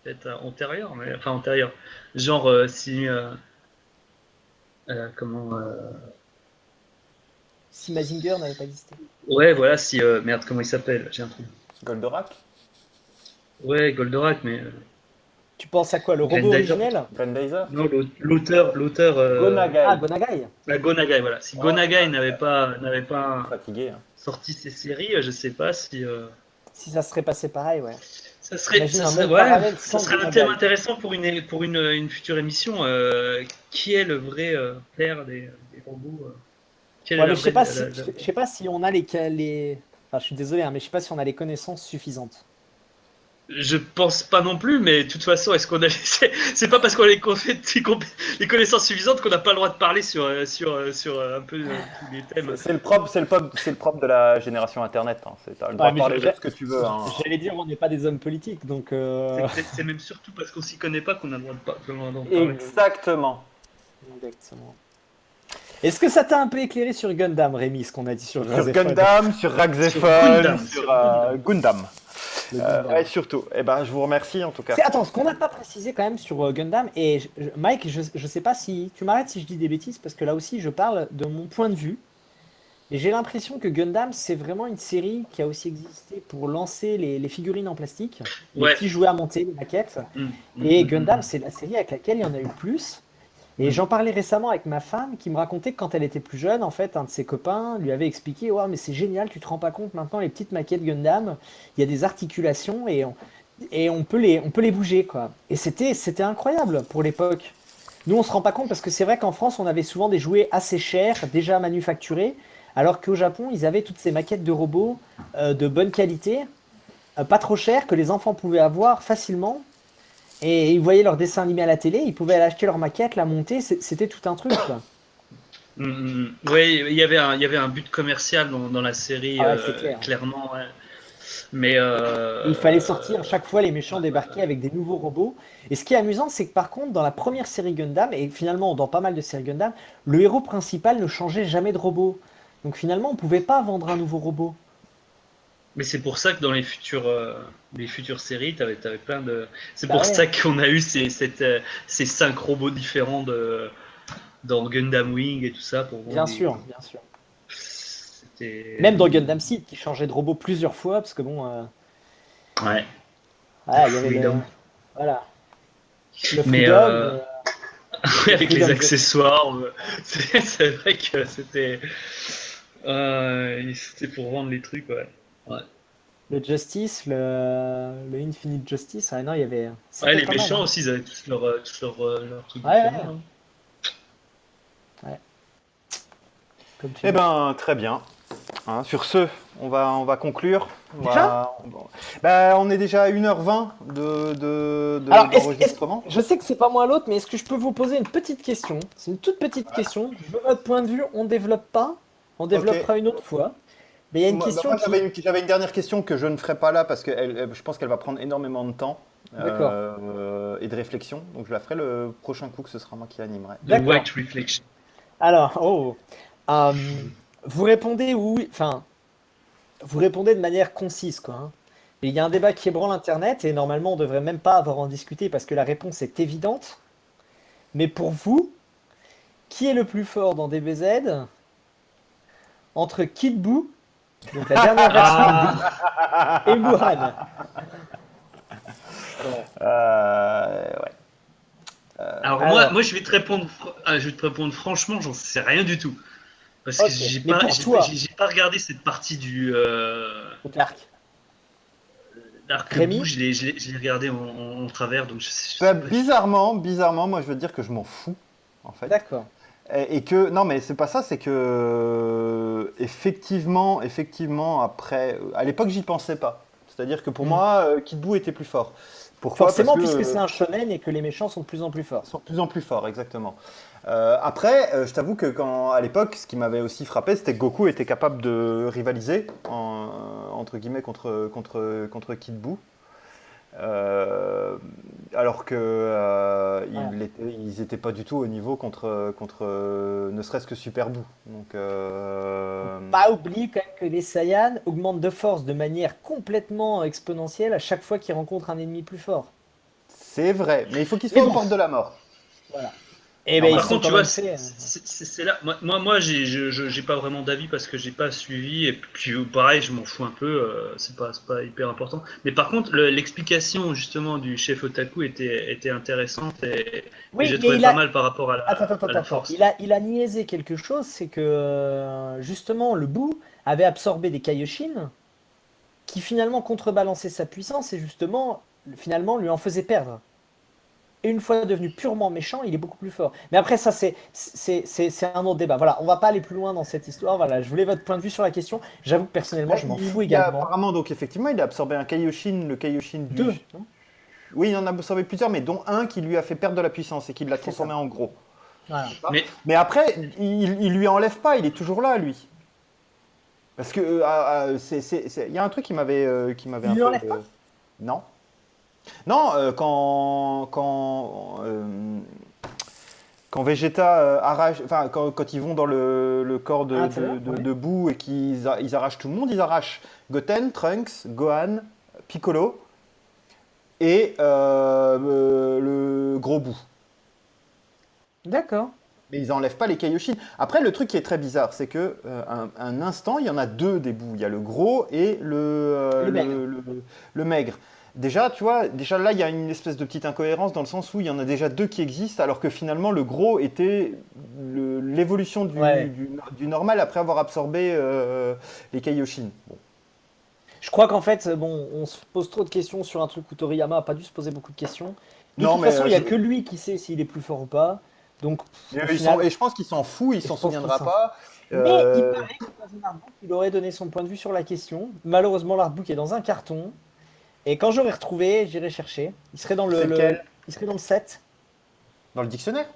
peut-être antérieures, mais enfin antérieures. Genre si comment Si Mazinger n'avait pas existé. ouais voilà si merde comment il s'appelle j'ai un truc. Goldorak, Ouais Goldorak mais Tu penses à quoi? Le robot Grendizer. originel? Grendizer, Non l'auteur Ah, Gonagai. Gonagai. la Gonagai voilà. Si Oh, Gonagai n'avait pas fatigué. Hein. sorti ses séries, je sais pas si Si ça serait passé pareil, ouais. ça serait, Imagine ça un serait, monde ouais, parallèle ça sans serait un Gonagai. thème intéressant pour une future émission. Qui est le vrai père des robots Quelle est Ouais, la mais je sais vraie. pas si, je sais pas si on a Enfin, je suis désolé, hein, mais je sais pas si on a les connaissances suffisantes. Je pense pas non plus, mais de toute façon, est-ce qu'on a. C'est pas parce qu'on a les connaissances suffisantes qu'on n'a pas le droit de parler sur un peu tous les thèmes. C'est le propre de la génération Internet. Hein. T'as le droit Ouais, de mais parler de ce que tu veux. Hein. j'allais dire, on n'est pas des hommes politiques, donc. C'est même surtout parce qu'on s'y connaît pas qu'on a le droit d'en parler. Exactement. Exactement. Est-ce que ça t'a un peu éclairé sur Gundam, Rémi, ce qu'on a dit sur Sur Razefon? Gundam, sur Raxephone, sur Gundam. Le Gundam. Ouais, surtout. Eh ben, je vous remercie en tout cas. Attends, ce qu'on n'a pas précisé quand même sur Gundam, et Mike, je sais pas si tu m'arrêtes si je dis des bêtises, parce que là aussi je parle de mon point de vue, et j'ai l'impression que Gundam c'est vraiment une série qui a aussi existé pour lancer les figurines en plastique, les Ouais. petits jouets à monter, les maquettes, et Gundam c'est la série avec laquelle il y en a eu le plus. Et j'en parlais récemment avec ma femme qui me racontait que quand elle était plus jeune, en fait, un de ses copains lui avait expliqué: ouais, mais c'est génial, tu te rends pas compte maintenant, les petites maquettes Gundam, il y a des articulations et on peut les bouger, quoi. Et c'était incroyable pour l'époque. Nous, on se rend pas compte parce que c'est vrai qu'en France, on avait souvent des jouets assez chers, déjà manufacturés, alors qu'au Japon, ils avaient toutes ces maquettes de robots de bonne qualité, pas trop chères, que les enfants pouvaient avoir facilement. Et ils voyaient leurs dessins animés à la télé, ils pouvaient aller acheter leur maquette, la monter, c'était tout un truc, quoi. Oui, il y avait un but commercial dans la série, Ah ouais, c'est clair. clairement. Ouais. Mais Il fallait sortir, chaque fois les méchants débarquaient avec des nouveaux robots. Et ce qui est amusant, c'est que par contre, dans la première série Gundam, et finalement dans pas mal de séries Gundam, le héros principal ne changeait jamais de robot. Donc finalement, on pouvait pas vendre un nouveau robot. Mais c'est pour ça que dans les futures séries, t'avais plein de. C'est Bah pour ouais. ça qu'on a eu ces 5 robots différents dans Gundam Wing et tout ça pour vendre Bien des- sûr, bien sûr. C'était. Même dans Gundam Seed, qui changeait de robot plusieurs fois, parce que bon, Ouais. voilà, il y avait Freedom. voilà, le Mais Freedom, ouais, avec les Freedom accessoires, c'est vrai que c'était pour vendre les trucs, ouais. Ouais. le Justice, le Infinite Justice. Ah non, il y avait. Ouais, C'était les pas mal, méchants hein. aussi, ils avaient tous leur trucs Ouais, ouais, différents. comme tu Eh dis. ben, très bien. Hein, sur ce, on va conclure. Déjà On est déjà à 1h20 Alors, d'enregistrement. je sais que c'est pas moi l'autre, mais est-ce que je peux vous poser une petite question? C'est une toute petite question. Je veux votre point de vue. On développe pas. On développera une autre fois. Mais il y a une question qui. J'avais une dernière question que je ne ferai pas là parce que je pense qu'elle va prendre énormément de temps D'accord. et de réflexion. Donc je la ferai le prochain coup que ce sera moi qui animerai. The D'accord. White Reflection. Alors, euh, vous répondez oui. Enfin, vous répondez de manière concise, quoi. Hein. Et il y a un débat qui ébranle Internet et normalement on devrait même pas avoir à en discuter parce que la réponse est évidente. Mais pour vous, qui est le plus fort dans DBZ entre Kid Buu, donc la dernière version, et Wuhan? Ouais. Alors alors. moi je vais te répondre franchement, j'en sais rien du tout. Parce que Ok, mais pour toi. j'ai pas regardé cette partie du Clark. Dark Rémi? Blue, je l'ai regardé en travers, donc je sais Bah, pas. bizarrement, moi je veux dire que je m'en fous en fait. D'accord. Et que non, mais c'est pas ça, c'est que effectivement, après, à l'époque, j'y pensais pas. C'est-à-dire que pour moi, Kid Buu était plus fort. Pourquoi? Parce Forcément, que puisque c'est un shonen et que les méchants sont de plus en plus forts. ils sont de plus en plus forts, exactement. Après, je t'avoue que à l'époque, ce qui m'avait aussi frappé, c'était que Goku était capable de rivaliser entre guillemets contre Kid Buu. Euh, alors que Voilà. ils étaient pas du tout au niveau contre ne serait-ce que Super Buu. Donc Pas oublier quand même que les Saiyans augmentent de force de manière complètement exponentielle à chaque fois qu'ils rencontrent un ennemi plus fort. c'est vrai, mais il faut qu'ils Mais soient aux bon, portes de la mort. voilà. Et ben Normal. ils Par sont contre, tu quand vois, même faits. c'est là. Moi, j'ai pas vraiment d'avis parce que j'ai pas suivi. Et puis, pareil, je m'en fous un peu. C'est pas hyper important. Mais par contre, l'explication justement du chef Otaku était intéressante et Oui, j'ai mais trouvé pas mal par rapport à la attends. force. Il a niaisé quelque chose, c'est que justement le Buu avait absorbé des Kaioshin qui finalement contrebalançaient sa puissance et justement finalement lui en faisaient perdre. Et une fois devenu purement méchant, il est beaucoup plus fort. Mais après, ça, c'est un autre débat. Voilà, on va pas aller plus loin dans cette histoire. Voilà, je voulais votre point de vue sur la question. J'avoue que personnellement, Bah, je m'en fous il y a également. apparemment donc effectivement, il a absorbé un Kaioshin, le Kaioshin du. Deux, non? Oui, il en a absorbé plusieurs, mais dont un qui lui a fait perdre de la puissance et qui l'a C'est ça. transformé en gros. Voilà. Mais Mais après, il lui enlève pas, il est toujours là, lui. Parce que il y a un truc qui m'avait Il un lui peu. enlève pas? Non. Non, quand Vegeta arrache, enfin quand ils vont dans le corps À l'intérieur, ouais. de Boo et ils arrachent tout le monde, ils arrachent Goten, Trunks, Gohan, Piccolo et le gros Boo. D'accord. Mais ils enlèvent pas les Kaioshin. Après, le truc qui est très bizarre, c'est que un instant, il y en a deux des bouts. Il y a le gros et Le maigre. le maigre. Déjà, tu vois, déjà là, il y a une espèce de petite incohérence dans le sens où il y en a déjà deux qui existent, alors que finalement, le gros était l'évolution Ouais. du normal après avoir absorbé les Kaioshin. Bon. Je crois qu'en fait, bon, on se pose trop de questions sur un truc où Toriyama a pas dû se poser beaucoup de questions. De Non, toute mais façon, il y a que lui qui sait s'il est plus fort ou pas. Donc, au final, et je pense qu'il s'en fout, il je s'en pense qu'il souviendra s'en fout. pas. Mais il Euh, paraît que dans un artbook, il aurait donné son point de vue sur la question. Malheureusement, l'artbook est dans un carton. Et quand j'aurai retrouvé, j'irai chercher. Il serait dans c'est lequel? il serait dans le 7. Dans le dictionnaire?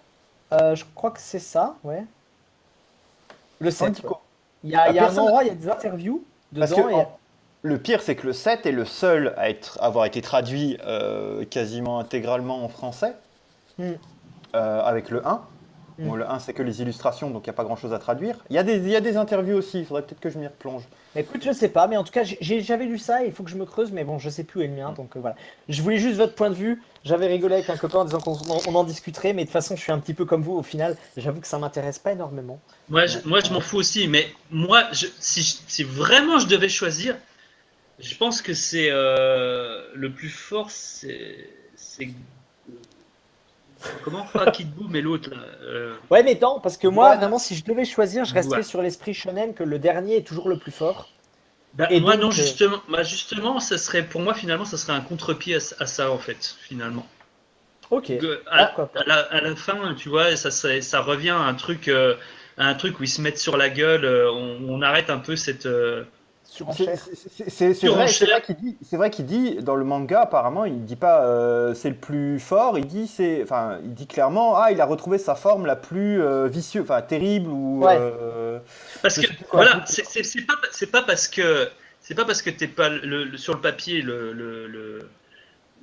Je crois que c'est ça, ouais. Le Dans le 7, ouais. dico. Il y a un Personne. endroit, il y a des interviews Parce que dedans. Et... le pire, c'est que le 7 est le seul à avoir été traduit quasiment intégralement en français, Hmm, avec le 1. hmm. Bon, le 1, c'est que les illustrations, donc il n'y a pas grand-chose à traduire. Il y a des interviews aussi, il faudrait peut-être que je m'y replonge. Écoute, je sais pas, mais en tout cas, j'avais lu ça et il faut que je me creuse, mais bon, je sais plus où est le mien, donc voilà. Je voulais juste votre point de vue. J'avais rigolé avec un copain en disant on en discuterait, mais de toute façon, je suis un petit peu comme vous au final. J'avoue que ça m'intéresse pas énormément. moi, je m'en fous aussi. Mais moi, si vraiment je devais choisir, je pense que c'est le plus fort, c'est comment pas Kid Buu, mais l'autre là. Ouais, mais non, parce que moi, Gohan. vraiment, si je devais choisir, je resterais Ouais. sur l'esprit shonen que le dernier est toujours le plus fort. Bah, Et moi non donc, justement, justement, ça serait pour moi finalement, ça serait un contre-pied à ça en fait finalement. ok, À, pourquoi pas. à la fin, tu vois, ça revient à un truc où ils se mettent sur la gueule. On arrête un peu cette Surenchère. C'est surenchère. vrai qu'il dit dans le manga apparemment, il dit pas c'est le plus fort, il dit clairement il a retrouvé sa forme la plus vicieuse, enfin terrible ou Ouais, Parce je que sais plus quoi. voilà, c'est pas parce que t'es pas sur le papier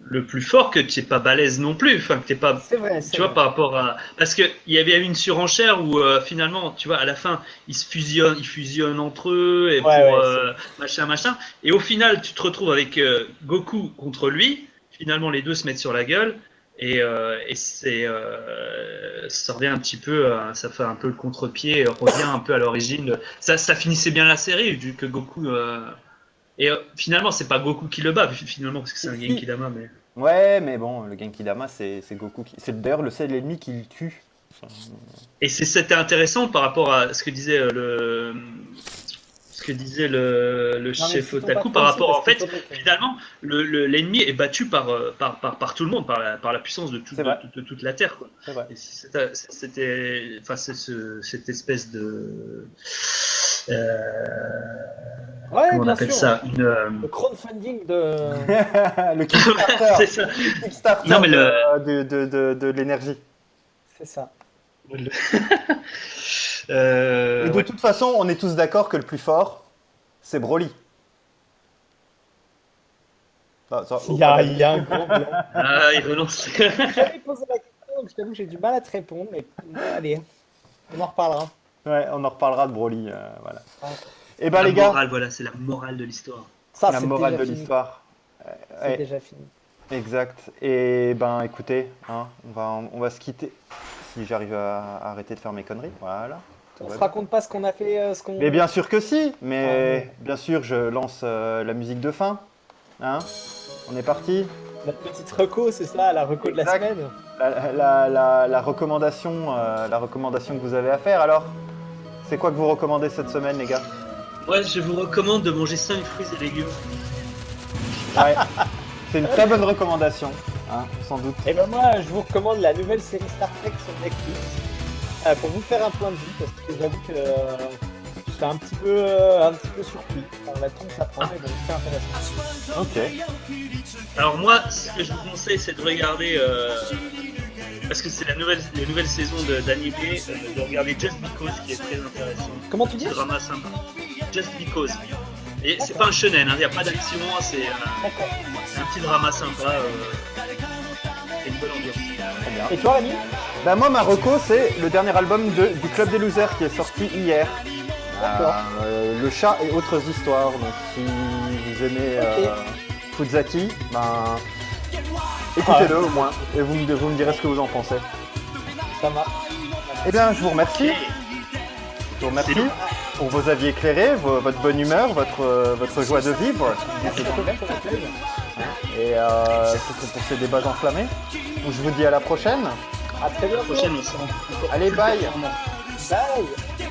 le plus fort que tu n'es pas balèze non plus. Enfin, que t'es pas, c'est vrai, c'est tu vois, vrai. par rapport à. Parce qu'il y avait eu une surenchère où finalement, tu vois, à la fin, ils fusionnent entre eux et Ouais, pour ouais, c'est. machin, machin. Et au final, tu te retrouves avec Goku contre lui. Finalement, les deux se mettent sur la gueule. Et ça revient un petit peu, ça fait un peu le contre-pied, revient un peu à l'origine. Ça finissait bien la série, vu que Goku. Finalement, c'est pas Goku qui le bat, finalement, parce que c'est un Si. Genkidama, mais. Ouais, mais bon, le Genkidama c'est Goku c'est d'ailleurs le seul ennemi qui le tue. Enfin, Et c'était intéressant par rapport à ce que disait que disait le mais chef citons Otaku pas par trop rapport, en aussi, parce fait, qu'il faudrait que- finalement, l'ennemi est battu par tout le monde, par la puissance C'est vrai. de toute la Terre, quoi. C'est vrai. Et c'était, enfin, cette espèce de, Ouais, comment on bien appelle sûr. ça, Le crowdfunding de. Le Kickstarter, c'est ça. Kickstarter Non, mais de l'énergie. C'est ça. Et de Ouais. toute façon, on est tous d'accord que le plus fort, c'est Broly. Ah, ça- Il y a un grand blanc. Ah, il relance. J'avais posé la question, donc je t'avoue que j'ai du mal à te répondre, mais allez, on en reparlera. Ouais, on en reparlera de Broly. Voilà. Ouais. Et ben La les gars, morale, voilà, c'est la morale de l'histoire. Ça, la c'est morale de déjà fini. l'histoire. C'est Ouais, déjà fini. exact. Et ben écoutez, hein, on va se quitter. Si j'arrive à arrêter de faire mes conneries, voilà. Tout On va se bien. raconte pas ce qu'on a fait, ce qu'on. Mais bien sûr que si, Ah, mais bien sûr je lance la musique de fin. Hein, on est parti. Notre petite reco, c'est ça, la reco de la Exact. semaine. La recommandation que vous avez à faire. Alors, c'est quoi que vous recommandez cette semaine, les gars? Ouais, je vous recommande de manger 5 fruits et légumes. Ouais, c'est une très bonne recommandation, hein, sans doute. Et ben moi, je vous recommande la nouvelle série Star Trek sur Netflix pour vous faire un point de vue, parce que j'avoue que j'étais un petit peu surpris. Enfin, la tombe ça prend, mais bon, c'est intéressant. Ok. Alors moi, ce que je vous conseille, c'est de regarder, parce que c'est la nouvelle saison d'animé, de regarder Just Because, qui est très intéressant. Comment tu dis? Petit drama sympa. Just Because. Et c'est pas un shonen, il n'y a pas d'action, c'est D'accord. un petit drama sympa. Et une bonne ambiance. Très bien. Et toi, Rémi? Bah moi, ma reco, c'est le dernier album du Club des Losers qui est sorti hier. D'accord. Le chat et autres histoires. Donc si vous aimez Ok. Fuzaki, ben écoutez-le au moins et vous me direz ce que vous en pensez. Ça marche. Eh bien, je vous remercie. Ok. Je vous remercie C'est nous. pour vos avis éclairés, votre bonne humeur, votre joie de vivre. Merci beaucoup pour l'accueil. Et pour ces débats enflammés. Donc, je vous dis à la prochaine. À très La bientôt. prochaine, on se rend encore Allez, plus bye. performant. Bye.